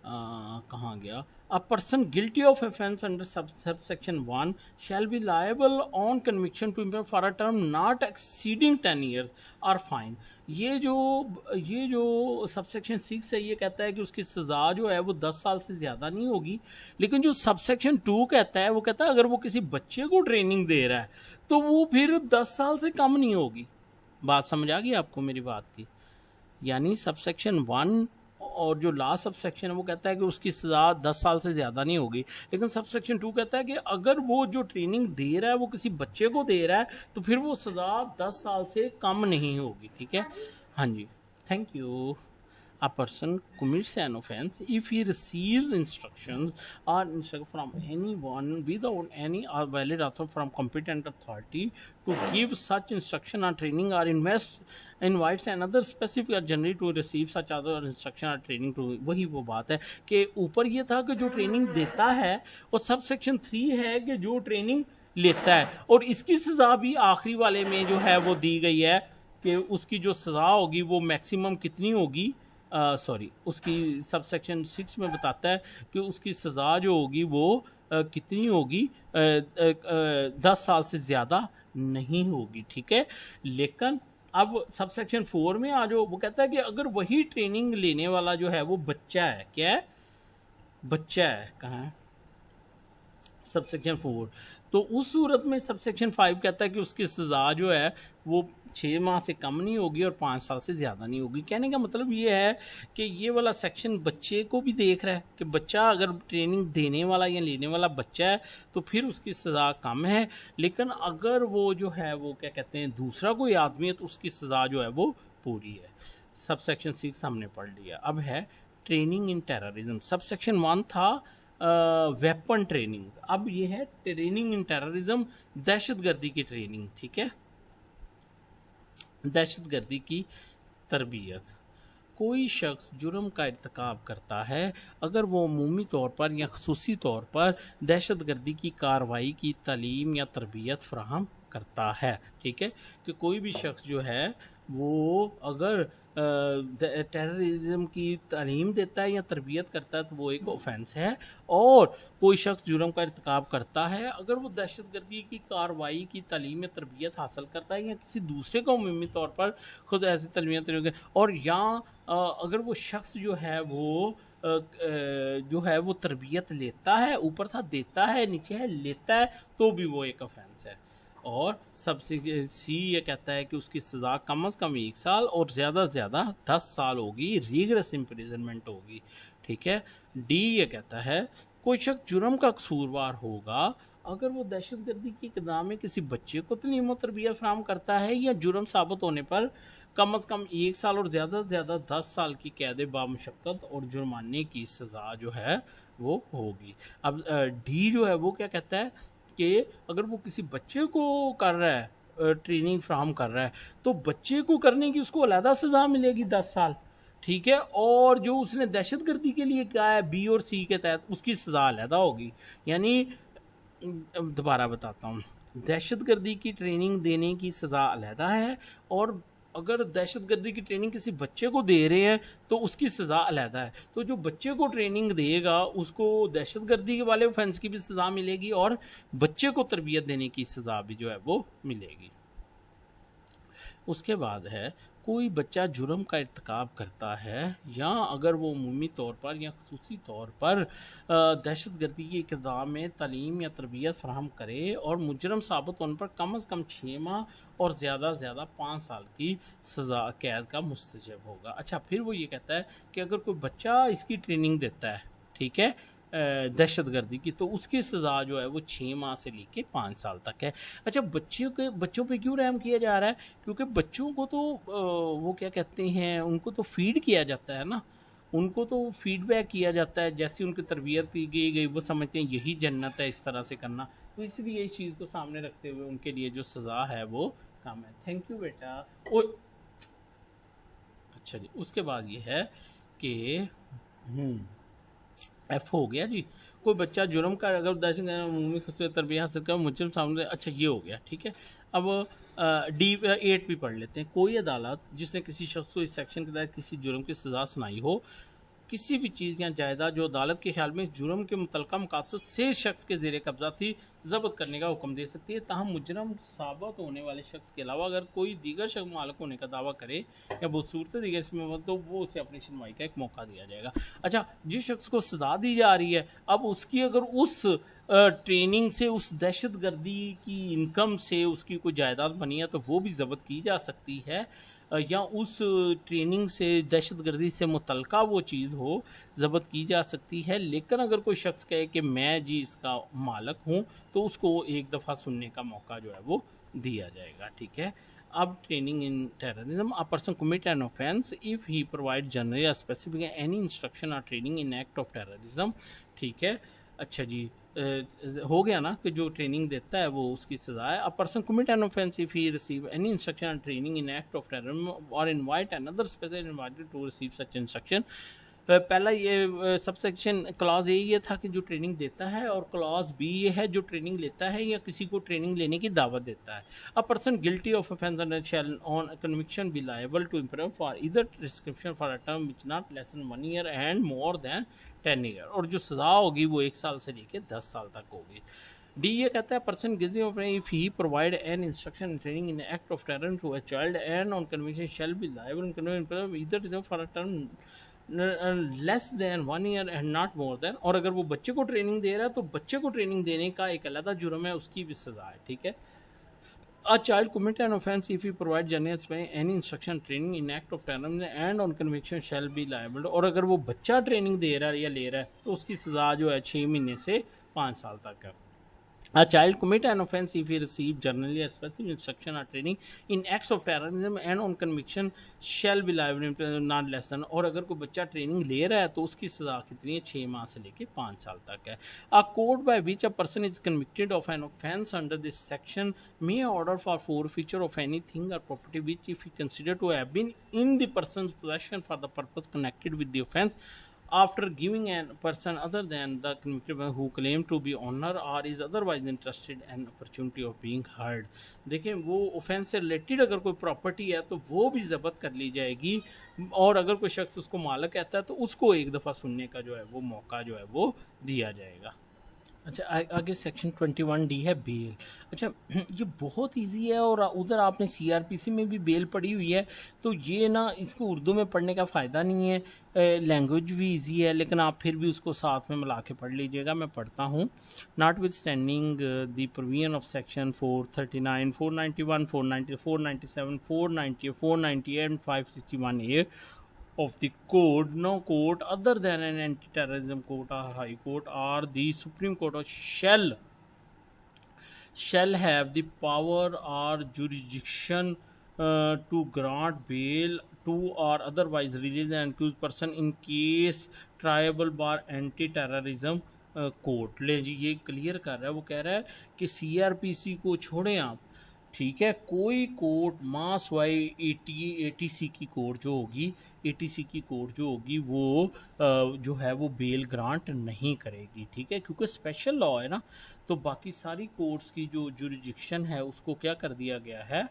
कहाँ गया, a person guilty of offence under subsection 1 shall be liable on conviction to imprisonment for a term not exceeding 10 years or fine। ये जो सबसेक्शन 6 है ये कहता है कि उसकी सज़ा जो है वो 10 साल से ज़्यादा नहीं होगी, लेकिन जो सबसेक्शन 2 कहता है वो कहता है अगर वो किसी बच्चे को ट्रेनिंग दे रहा है तो वो फिर 10 साल से कम नहीं होगी। बात समझ आ गई आपको मेरी बात की? यानी सबसेक्शन 1 और जो लास्ट सब सेक्शन है वो कहता है कि उसकी सज़ा 10 साल से ज़्यादा नहीं होगी, लेकिन सब सेक्शन 2 कहता है कि अगर वो जो ट्रेनिंग दे रहा है वो किसी बच्चे को दे रहा है तो फिर वो सज़ा 10 साल से कम नहीं होगी। ठीक है। हाँ जी, thank you. A person commits an offense if he receives instructions or instruction from anyone without any valid author from competent authority to give such instruction or training or invites another specific or generally to receive such other instruction or training to। वही वो बात है कि ऊपर ये था कि जो ट्रेनिंग देता है, और सब सेक्शन 3 है कि जो ट्रेनिंग लेता है, और इसकी सज़ा भी आखिरी वाले में जो है वो दी गई है कि उसकी जो सज़ा होगी वो मैक्सिमम कितनी होगी, उसकी सब सेक्शन 6 में बताता है कि उसकी सज़ा जो होगी वो कितनी होगी, 10 साल से ज़्यादा नहीं होगी। ठीक है। लेकिन अब सब सेक्शन 4 में आ जाओ, वो कहता है कि अगर वही ट्रेनिंग लेने वाला जो है वो बच्चा है, क्या है, बच्चा है, कहाँ है सब सेक्शन 4, तो उस सूरत में सब सेक्शन 5 कहता है कि उसकी सज़ा जो है वो 6 माह से कम नहीं होगी और 5 साल से ज़्यादा नहीं होगी। कहने का मतलब ये है कि ये वाला सेक्शन बच्चे को भी देख रहा है कि बच्चा अगर ट्रेनिंग देने वाला या लेने वाला बच्चा है तो फिर उसकी सज़ा कम है, लेकिन अगर वो जो है वो क्या कहते हैं दूसरा कोई आदमी है तो उसकी सज़ा जो है वो पूरी है। सब सेक्शन 6 हमने पढ़ लिया। अब है training in terrorism. Sub section 1 था वेपन ट्रेनिंग, अब ये है ट्रेनिंग इन टेररिज्म, दहशतगर्दी की ट्रेनिंग। ठीक है, दहशतगर्दी की तरबियत। कोई शख्स जुर्म का इर्तिकाब करता है अगर वो अमूमी तौर पर या खसूसी तौर पर दहशतगर्दी की कार्रवाई की तालीम या तरबियत फ़राहम करता है। ठीक है, कि कोई भी शख्स जो है वो अगर टेररिज्म की तालीम देता है या तरबियत करता है तो वो एक ऑफेंस है। और कोई शख्स जुर्म का इर्तिकाब करता है अगर वो दहशतगर्दी की कार्रवाई की तालीम या तरबियत हासिल करता है या किसी दूसरे को अमूमी तौर पर खुद ऐसी तालीम और या अगर वो शख्स जो है वो जो है वो तरबियत लेता है, ऊपर था देता है, नीचे है लेता है, तो भी वो एक ऑफेंस है। और सबसे सी ये कहता है कि उसकी सज़ा कम अज़ कम 1 साल और ज़्यादा से ज़्यादा 10 साल होगी, रीगरस इम्प्रिजनमेंट होगी। ठीक है। डी ये कहता है कोई शख्स जुर्म का कसूरवार होगा अगर वो दहशतगर्दी की इक़दाम में किसी बच्चे को तालीम और तरबियत फराहम करता है या जुर्म साबित होने पर कम अज़ कम 1 साल और ज़्यादा से ज़्यादा 10 साल की कैद बामुशक्क़त और जुर्माने की सज़ा जो है वो होगी। अब डी जो है वो क्या कहता है कि अगर वो किसी बच्चे को कर रहा है, ट्रेनिंग फ्राहम कर रहा है, तो बच्चे को करने की उसको अलहदा सज़ा मिलेगी 10 साल। ठीक है, और जो उसने दहशतगर्दी के लिए कहा है बी और सी के तहत उसकी सज़ा अलहदा होगी। यानी दोबारा बताता हूँ, दहशतगर्दी की ट्रेनिंग देने की सज़ा अलहदा है और अगर दहशतगर्दी की ट्रेनिंग किसी बच्चे को दे रहे हैं तो उसकी सज़ा अलहदा है। तो जो बच्चे को ट्रेनिंग देगा उसको दहशतगर्दी के वाले ऑफेंस की भी सज़ा मिलेगी और बच्चे को तरबियत देने की सज़ा भी जो है वो मिलेगी। उसके बाद है कोई बच्चा जुर्म का इर्तिकाब करता है या अगर वो अमूमी तौर पर या खसूसी तौर पर दहशतगर्दी के इक़दाम में तालीम या तरबियत फ़राहम करे और मुजरम साबित होने पर कम अज़ कम 6 माह और ज़्यादा से ज़्यादा 5 साल की सज़ा कैद का मुस्तजब होगा। अच्छा, फिर वो ये कहता है कि अगर कोई बच्चा इसकी ट्रेनिंग देता है, ठीक है, दहशतगर्दी की, तो उसकी सज़ा जो है वो 6 माह से लेके 5 साल तक है। अच्छा, बच्चों पे क्यों रहम किया जा रहा है? क्योंकि बच्चों को तो वो क्या कहते हैं, उनको तो फीड किया जाता है ना, उनको तो फीडबैक किया जाता है, जैसी उनकी तरबियत की गई वो समझते हैं यही जन्नत है, इस तरह से करना। तो इसलिए इस चीज़ को सामने रखते हुए उनके लिए जो सज़ा है वो कम है। थैंक यू बेटा। अच्छा जी, उसके बाद ये है कि एफ हो गया जी, कोई बच्चा जुर्म का अगर दहशत तरबियत हासिल कर मुजरिम सामने, अच्छा ये हो गया। ठीक है, अब डी 8 भी पढ़ लेते हैं। कोई अदालत जिसने किसी शख्स को इस सेक्शन के तहत किसी जुर्म की सज़ा सुनाई हो, किसी भी चीज़ या जायदाद जो अदालत के ख्याल में जुर्म के मुतलका मकासद से शख्स के ज़ेर कब्ज़ा थी ज़ब्त करने का हुक्म दे सकती है। ताहम मुजरम साबित होने वाले शख्स के अलावा अगर कोई दीगर शख्स मालिक होने का दावा करे या बसूरत दीगर इसमें, तो वो उसे अपनी सुनवाई का एक मौका दिया जाएगा। अच्छा, जिस शख्स को सज़ा दी जा रही है, अब उसकी अगर उस ट्रेनिंग से, उस दहशतगर्दी की इनकम से उसकी कोई जायदाद बनी है तो वो भी ज़ब्त की जा सकती है, या उस ट्रेनिंग से दहशतगर्दी से मुतलका वो चीज़ हो ज़ब्त की जा सकती है। लेकिन अगर कोई शख्स कहे कि मैं जी इसका मालिक हूँ, तो उसको एक दफ़ा सुनने का मौका जो है वो दिया जाएगा। ठीक है, अब training in terrorism, a person commit an offence if he provide general या स्पेसिफिक एनी इंस्ट्रक्शन और training in act of terrorism. ठीक है, अच्छा जी, हो गया ना कि जो ट्रेनिंग देता है वो उसकी सज़ा है। A person commit an offence if he receive any instruction and training in act of terrorism और invite another special invited to receive such instruction. पहला ये सबसेक्शन क्लॉज ए ये था कि जो ट्रेनिंग देता है, और क्लॉज बी ये है जो ट्रेनिंग लेता है या किसी को ट्रेनिंग लेने की दावत देता है। A person guilty of offence and shall on conviction be liable to imprison for either prescription for a term which not less than 1 year and more than 10 year, और जो सज़ा होगी वो 1 साल से लेकर 10 साल तक होगी। डी ये कहता है person guilty of if he provide an instruction training in act of terror to a child and on conviction shall be liable either for a term less than 1 year and not more than, और अगर वो बच्चे को ट्रेनिंग दे रहा है तो बच्चे को ट्रेनिंग देने का एक अलग जुर्म है, उसकी भी सज़ा है। ठीक है, a child commit an offense if he provide generous by any instruction training in act of terrorism and on conviction shall be liable, और अगर वो बच्चा ट्रेनिंग दे रहा है या ले रहा है तो उसकी सज़ा जो है 6 महीने से 5 साल तक है। A child commit an offence if he receive generally a specific instruction or training in acts of terrorism and on conviction shall be liable in not less than, और अगर कोई बच्चा ट्रेनिंग ले रहा है तो उसकी सज़ा कितनी है, 6 माह से लेके 5 साल तक है. A code by which a person is convicted of an offence under this section may order for forfeiture of anything or property which if he considered to have been in the person's possession for the purpose connected with the offence after giving a person other than the convicted who claim to be owner or is otherwise interested an opportunity of being heard. देखें, वो ऑफेंस से रिलेटेड अगर कोई प्रॉपर्टी है तो वो भी ज़ब्त कर ली जाएगी, और अगर कोई शख्स उसको मालिक कहता है तो उसको एक दफ़ा सुनने का जो है वो मौका जो है वो दिया जाएगा. अच्छा, आगे सेक्शन 21D है बेल. अच्छा, ये बहुत इजी है, और उधर आपने सीआरपीसी में भी बेल पढ़ी हुई है, तो ये ना इसको उर्दू में पढ़ने का फ़ायदा नहीं है. लैंग्वेज भी इजी है, लेकिन आप फिर भी उसको साथ में मिला के पढ़ लीजिएगा. मैं पढ़ता हूँ. Not with standing the provision of section 439, 491, 490, 497, 490, 498 561A of the code, no court other than an anti-terrorism court or high court or the Supreme Court or shall have the power or jurisdiction to grant bail to or otherwise release an accused person in case triable by anti-terrorism court. ले जी, ये क्लियर कर रहा है, वो कह रहा है कि सीआरपीसी को छोड़ें आप, ठीक है, कोई कोर्ट मास वाई एटीसी की कोर्ट जो होगी, एटीसी की कोर्ट जो होगी वो जो है वो बेल ग्रांट नहीं करेगी, ठीक है, क्योंकि स्पेशल लॉ है ना. तो बाकी सारी कोर्ट्स की जो जुरिडिक्शन है उसको क्या कर दिया गया है,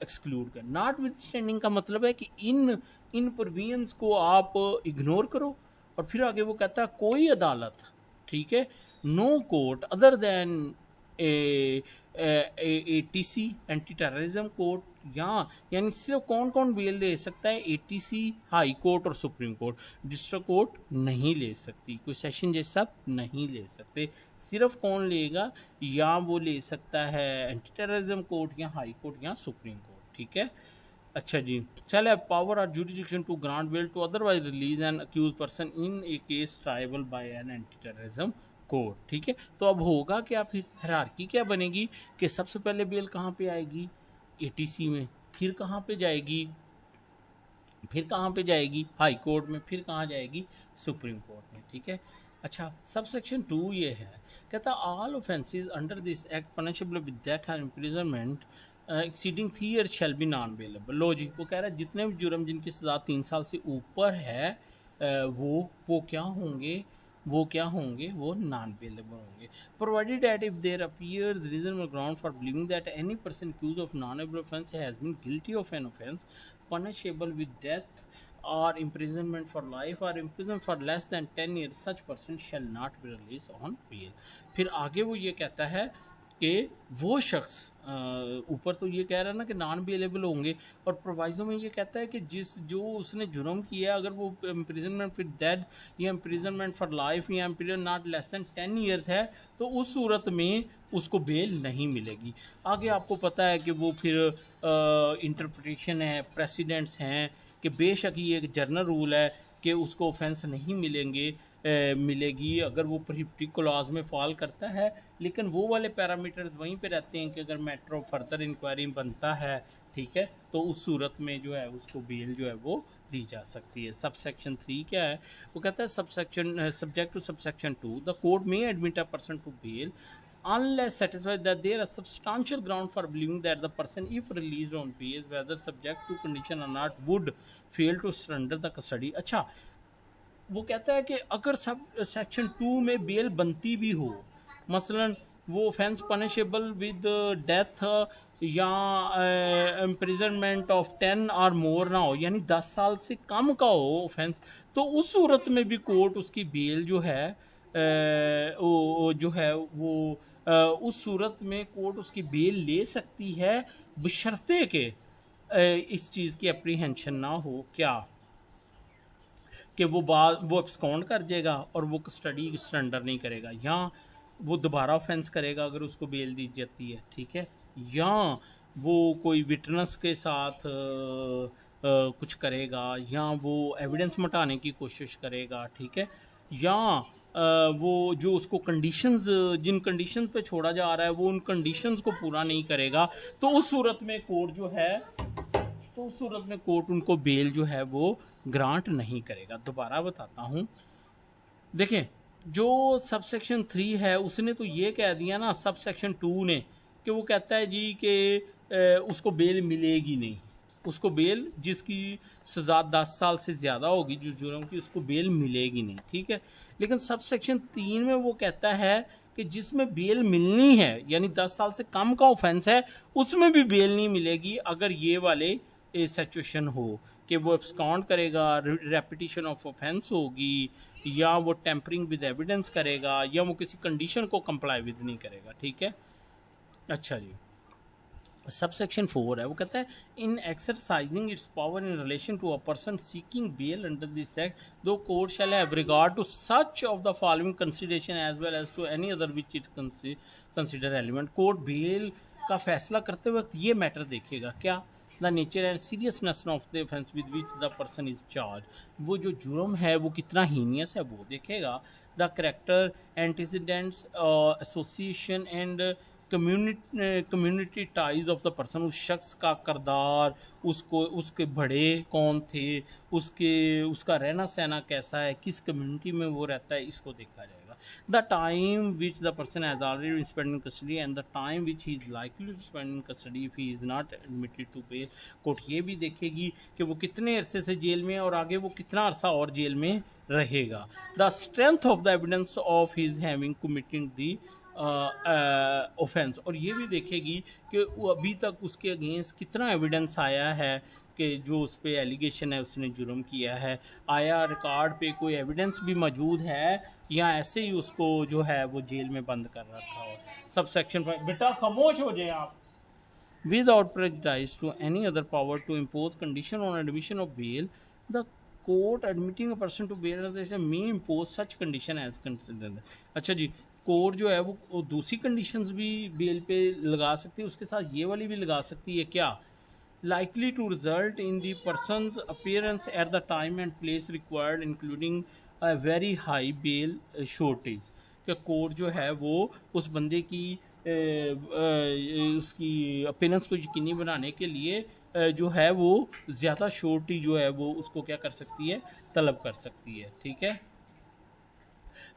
एक्सक्लूड कर. नॉट विद स्टैंडिंग का मतलब है कि इन प्रोविजंस को आप इग्नोर करो, और फिर आगे वो कहता है कोई अदालत, ठीक है, no court other than ATC anti terrorism court, यानी सिर्फ कौन कौन बेल ले सकता है, एटीसी, हाई कोर्ट और सुप्रीम कोर्ट. डिस्ट्रिक्ट कोर्ट नहीं ले सकती, कोई सेशन जज साहब नहीं ले सकते. सिर्फ कौन लेगा, या वो ले सकता है एंटी टेररिज्म कोर्ट या हाई कोर्ट या सुप्रीम कोर्ट, ठीक है. अच्छा जी, चले. पावर और jurisdiction to grant bail to otherwise release an accused person in a case triable by an anti terrorism code, ठीक है. तो अब होगा क्या, फिर हायरार्की क्या बनेगी कि सबसे पहले बेल कहाँ पे आएगी, एटीसी में, फिर कहाँ पे जाएगी, हाई कोर्ट में, फिर कहाँ जाएगी, सुप्रीम कोर्ट में, ठीक है. अच्छा, सब सेक्शन 2 ये है, कहता all offences under this act punishable with death और imprisonment exceeding 3 years shall be non bailable. लो जी, वो कह रहा है जितने भी जुर्म जिनकी सज़ा 3 साल से ऊपर है वो क्या होंगे, वो नॉन बेलेबल होंगे. Provided that if there appears reasonable ground for believing that any person accused of non bailable offence has been guilty of an offence punishable with death or imprisonment for life or imprisonment for less than 10 years, such person shall not be released on bail. फिर आगे वो ये कहता है कि वो शख्स ऊपर तो ये कह रहा है ना कि नॉन बेलेबल होंगे, और प्रोवाइजो में ये कहता है कि जो उसने जुर्म किया अगर वो इम्प्रिजनमेंट विद डेथ या इम्प्रिजनमेंट फॉर लाइफ या imprison not less than 10 years है तो उस सूरत में उसको बेल नहीं मिलेगी. आगे आपको पता है कि वो फिर इंटरप्रिटेशन है, प्रेसिडेंट्स हैं कि बेशक ये एक जनरल रूल है कि उसको ऑफेंस नहीं मिलेगी अगर वो प्रोहिबिटिव क्लॉज में फॉल करता है, लेकिन वो वाले पैरामीटर्स वहीं पे रहते हैं कि अगर मैटर ऑफ फर्दर इंक्वायरी बनता है, ठीक है, तो उस सूरत में जो है उसको बेल जो है वो दी जा सकती है. सब सेक्शन 3 क्या है, वो कहता है subject to sub section 2 the court may admit a person to bail unless satisfied that there are substantial ground for believing that the person if released on bail whether subject to condition or not would fail to surrender the custody. अच्छा, वो कहता है कि अगर सब सेक्शन 2 में बेल बनती भी हो, मसलन वो ऑफेंस पनिशेबल विद डेथ या इम्प्रिजनमेंट ऑफ 10 और मोर ना हो, यानी 10 साल से कम का हो ऑफेंस, तो उस सूरत में भी कोर्ट उसकी बेल जो है वो उस सूरत में कोर्ट उसकी बेल ले सकती है बशर्ते के इस चीज़ की अप्रीहेंशन ना हो, क्या कि वो एब्सकॉन्ड कर जाएगा और वो कस्टडी सरेंडर नहीं करेगा, या वो दोबारा ऑफेंस करेगा अगर उसको बेल दी जाती है, ठीक है, या वो कोई विटनेस के साथ कुछ करेगा, या वो एविडेंस मिटाने की कोशिश करेगा, ठीक है, या वो जो उसको कंडीशंस, जिन कंडीशंस पे छोड़ा जा रहा है वो उन कंडीशंस को पूरा नहीं करेगा, तो उस सूरत में कोर्ट जो है, तो उस सूरत में कोर्ट उनको बेल जो है वो ग्रांट नहीं करेगा। दोबारा बताता हूँ, देखें जो सब सेक्शन 3 है उसने तो ये कह दिया ना सब सेक्शन 2 ने, कि वो कहता है जी कि उसको बेल मिलेगी नहीं, उसको बेल जिसकी सज़ा 10 साल से ज़्यादा होगी जो जुर्म की, उसको बेल मिलेगी नहीं, ठीक है। लेकिन सब सेक्शन 3 में वो कहता है कि जिसमें बेल मिलनी है, यानी 10 साल से कम का ऑफेंस है, उसमें भी बेल नहीं मिलेगी अगर ये वाले सिचुएशन हो कि वो एब्सकॉन्ड करेगा, रेपिटेशन ऑफ ऑफेंस होगी, या वो टेम्परिंग विद एविडेंस करेगा, या वो किसी कंडीशन को कंप्लाई विद नहीं करेगा, ठीक है। अच्छा जी, सब सेक्शन 4 है, वो कहता है in exercising its power in relation to a person seeking bail under this act the court shall have regard to such of the following consideration as well as to any other which it consider element. Court bail का फैसला करते वक्त ये मैटर देखेगा, क्या, the nature and seriousness of the offence with which the person is charge, वो जो जुर्म है वो कितना हीनियस है वो देखेगा। The character, antecedents, association and community ties of the person, उस शख्स का करदार, उसको उसके बड़े कौन थे, उसका रहना सहना कैसा है, किस कम्युनिटी में वो रहता है, इसको देखा जाएगा। The time which the person has already spend in custody and the time which he is likely to spend in custody if he is not admitted to bail. Court ये भी देखेगी कि वो कितने अरसे से जेल में है और आगे वो कितना अरसा और जेल में रहेगा। The strength of the evidence of his having committed the offence, और ये भी देखेगी कि वो अभी तक उसके अगेंस्ट कितना एविडेंस आया है कि जो उस पर एलिगेशन है उसने जुर्म किया है, आया रिकॉर्ड पे कोई एविडेंस भी मौजूद है या ऐसे ही उसको जो है वो जेल में बंद कर रखा हो। सब सेक्शन पर बेटा खामोश हो जाए आप। Without prejudice to any other power to impose condition on admission of bail, the court admitting a person to bail may impose such condition as considered। अच्छा जी, कोर्ट जो है वो दूसरी कंडीशंस भी बेल पे लगा सकती है, उसके साथ ये वाली भी लगा सकती है, क्या, likely to result in the person's appearance at the time and place required including a very high bail shortage, कि कोर्ट जो है वो उस बंदे की उसकी अपीयरेंस को यकीनी बनाने के लिए जो है वो ज़्यादा श्योरिटी जो है वो उसको क्या कर सकती है, तलब कर सकती है, ठीक है।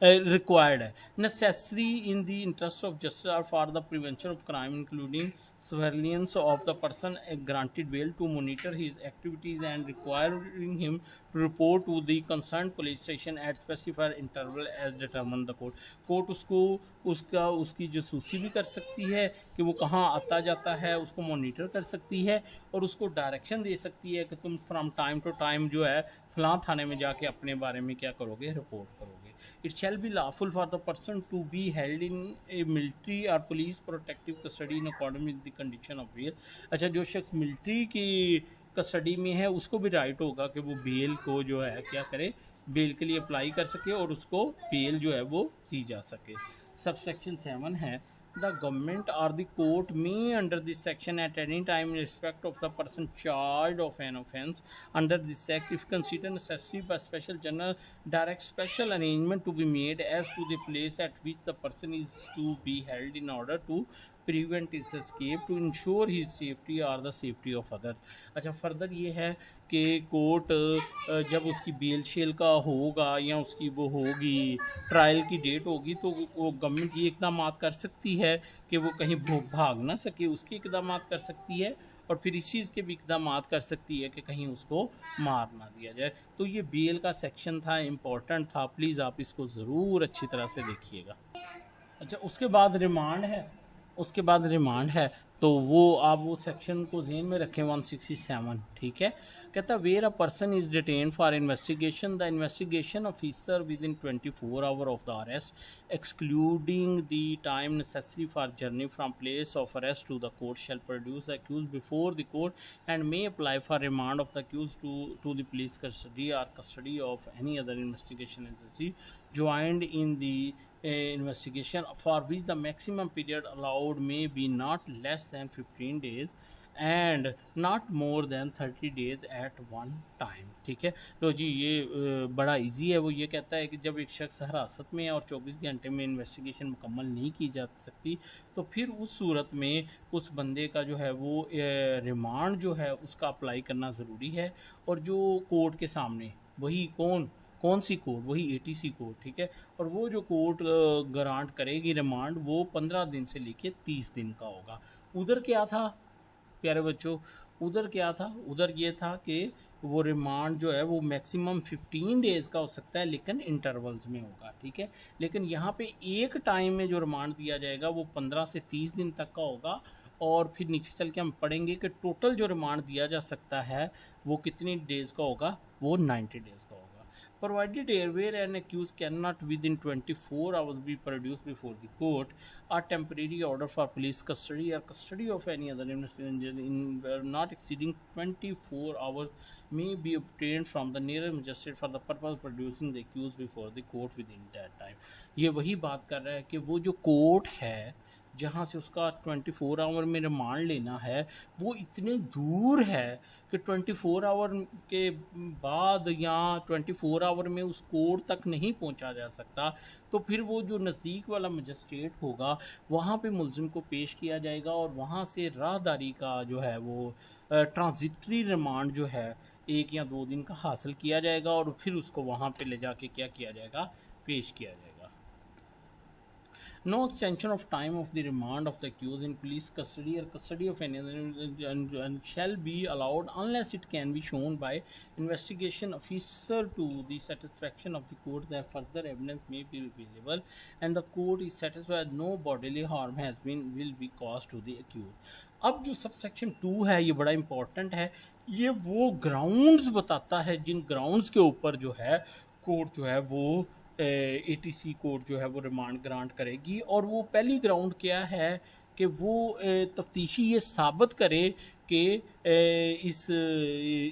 रिक्वायर्ड है, necessary in the interest of justice और for the prevention of crime including surveillance of the person granted bail to monitor his activities and requiring him to report to the concerned police station at specified interval as determined the court। Court उसको उसकी जासूसी भी कर सकती है कि वो कहाँ आता जाता है, उसको मॉनिटर कर सकती है और उसको डायरेक्शन दे सकती है कि तुम फ्रॉम टाइम टू टाइम जो है फलां थाने में जाके अपने बारे में क्या करोगे, रिपोर्ट करोगे। It shall be lawful for the person to be held in a military or police protective custody in accordance with the condition of bail। अच्छा, जो शख्स मिलिट्री की कस्टडी में है उसको भी राइट होगा कि वो बेल को जो है क्या करे, बेल के लिए अप्लाई कर सके और उसको बेल जो है वो दी जा सके। सब सेक्शन 7 है, the government or the court may under this section at any time in respect of the person charged of an offence under this act if considered necessary by special general direct special arrangement to be made as to the place at which the person is to be held in order to prevent his escape to ensure his safety or the safety of others। अच्छा, फर्दर ये है कि कोर्ट जब उसकी बेल शेल का होगा या उसकी वो होगी ट्रायल की डेट होगी तो वो गवर्नमेंट ये इकदाम कर सकती है कि वो कहीं भाग ना सके, उसके इकदाम कर सकती है और फिर इस चीज़ के भी इकदाम कर सकती है कि कहीं उसको मार ना दिया जाए। तो ये बेल का सेक्शन था, इम्पोर्टेंट था, प्लीज़ आप इसको ज़रूर अच्छी तरह से देखिएगा। अच्छा, उसके बाद रिमांड है, उसके बाद रिमांड है तो वो आप वो सेक्शन को ज़हन में रखें 167, ठीक है। कहता है where a person is detain for investigation the investigation officer within 24 hour of the arrest excluding the time necessary for journey from place of arrest to the court shall produce the accused before the court and may apply for remand of the accused to the police custody और custody of any other investigation agency joined in the investigation for which the maximum period allowed may be not less than 15 days and not more than 30 days at one time. ठीक है, लो जी, ये बड़ा इजी है। वो ये कहता है कि जब एक शख्स हिरासत में है और 24 घंटे में इन्वेस्टिगेशन मुकम्मल नहीं की जा सकती तो फिर उस सूरत में उस बंदे का जो है वो रिमांड जो है उसका अप्लाई करना ज़रूरी है। और जो कोर्ट के सामने वही कौन सी कोर्ट, वही ATC कोर्ट, ठीक है। और वो जो कोर्ट ग्रांट करेगी रिमांड वो 15 दिन से लेके 30 दिन का होगा। उधर क्या था प्यारे बच्चों, उधर क्या था, उधर ये था कि वो रिमांड जो है वो मैक्सिमम 15 डेज़ का हो सकता है लेकिन इंटरवल्स में होगा। ठीक है, लेकिन यहाँ पे एक टाइम में जो रिमांड दिया जाएगा वो 15 से 30 दिन तक का होगा। और फिर नीचे चल के हम पढ़ेंगे कि टोटल जो रिमांड दिया जा सकता है वो कितनी डेज़ का होगा, वो 90 डेज़ का होगा। Provided where an accused cannot within 24 hours be produced before the court, a temporary order for police custody or custody of any other investigation in not exceeding 24 hours may be obtained from the nearest magistrate for the purpose of producing the accused before the court within that time। ये वही बात कर रहा है कि वो जो कोर्ट है जहाँ से उसका 24 आवर में रिमांड लेना है वो इतने दूर है कि 24 आवर के बाद या 24 आवर में उस कोर्ट तक नहीं पहुँचा जा सकता। तो फिर वो जो नज़दीक वाला मजिस्ट्रेट होगा वहाँ पे मुलजिम को पेश किया जाएगा और वहाँ से राहदारी का जो है वो ट्रांजिटरी रिमांड जो है 1 या 2 दिन का हासिल किया जाएगा और फिर उसको वहाँ पे ले जाके क्या किया जाएगा, पेश किया जाएगा। No extension of time of the remand of the accused in police custody or custody of any other and shall be allowed unless it can be shown by investigation officer to the satisfaction of the court that further evidence may be available and the court is satisfied no bodily harm will be caused to the accused। अब जो सबसेक्शन 2 है ये बड़ा इंपॉर्टेंट है। ये वो ग्राउंड्स बताता है जिन ग्राउंड्स के ऊपर जो है कोर्ट जो है वो ATC कोर्ट जो है वो रिमांड ग्रांट करेगी। और वो पहली ग्राउंड क्या है कि वो तफ्तीशी ये साबित करे कि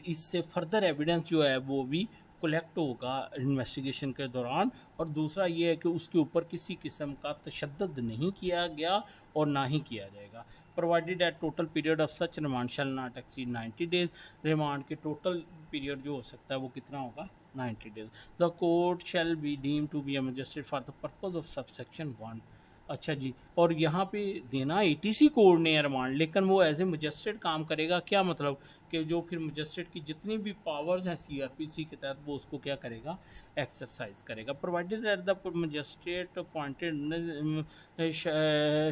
इससे फर्दर एविडेंस जो है वो भी कलेक्ट होगा इन्वेस्टिगेशन के दौरान। और दूसरा ये है कि उसके ऊपर किसी किस्म का तशद्दुद नहीं किया गया और ना ही किया जाएगा। Provided eight total period of such remand shall not exceed 90 days. Remand के टोटल पीरियड जो हो सकता है वो कितना होगा, 90 days। The court shall be deemed to be a magistrate for the purpose of subsection 1। अच्छा जी, और यहाँ पे देना ATC कोर्ट ने रिमांड, लेकिन वो एज ए मजिस्ट्रेट काम करेगा। क्या मतलब कि जो फिर मजिस्ट्रेट की जितनी भी पावर्स हैं CRPC के तहत वो उसको क्या करेगा, एक्सरसाइज करेगा। Provided at the magistrate appointed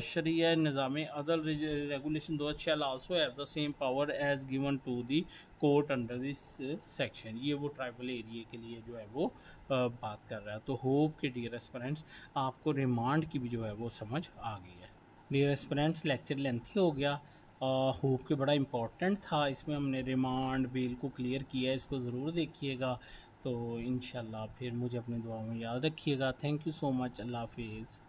Shariah Nizam Adl regulation the shall also have the same power as given to the court under this section. ये वो ट्राइबल एरिया के लिए जो है वो बात कर रहा है। तो होप के डियर एस्पिरेंट्स आपको रिमांड की भी जो है वो समझ आ गई है। डियर एस्पिरेंट्स लेक्चर लेंथी हो गया, होप के बड़ा इम्पॉर्टेंट था। इसमें हमने रिमांड बेल को क्लियर किया है, इसको ज़रूर देखिएगा। तो इंशाल्लाह फिर मुझे अपनी दुआ में याद रखिएगा। थैंक यू सो मच, अल्लाह हाफिज़।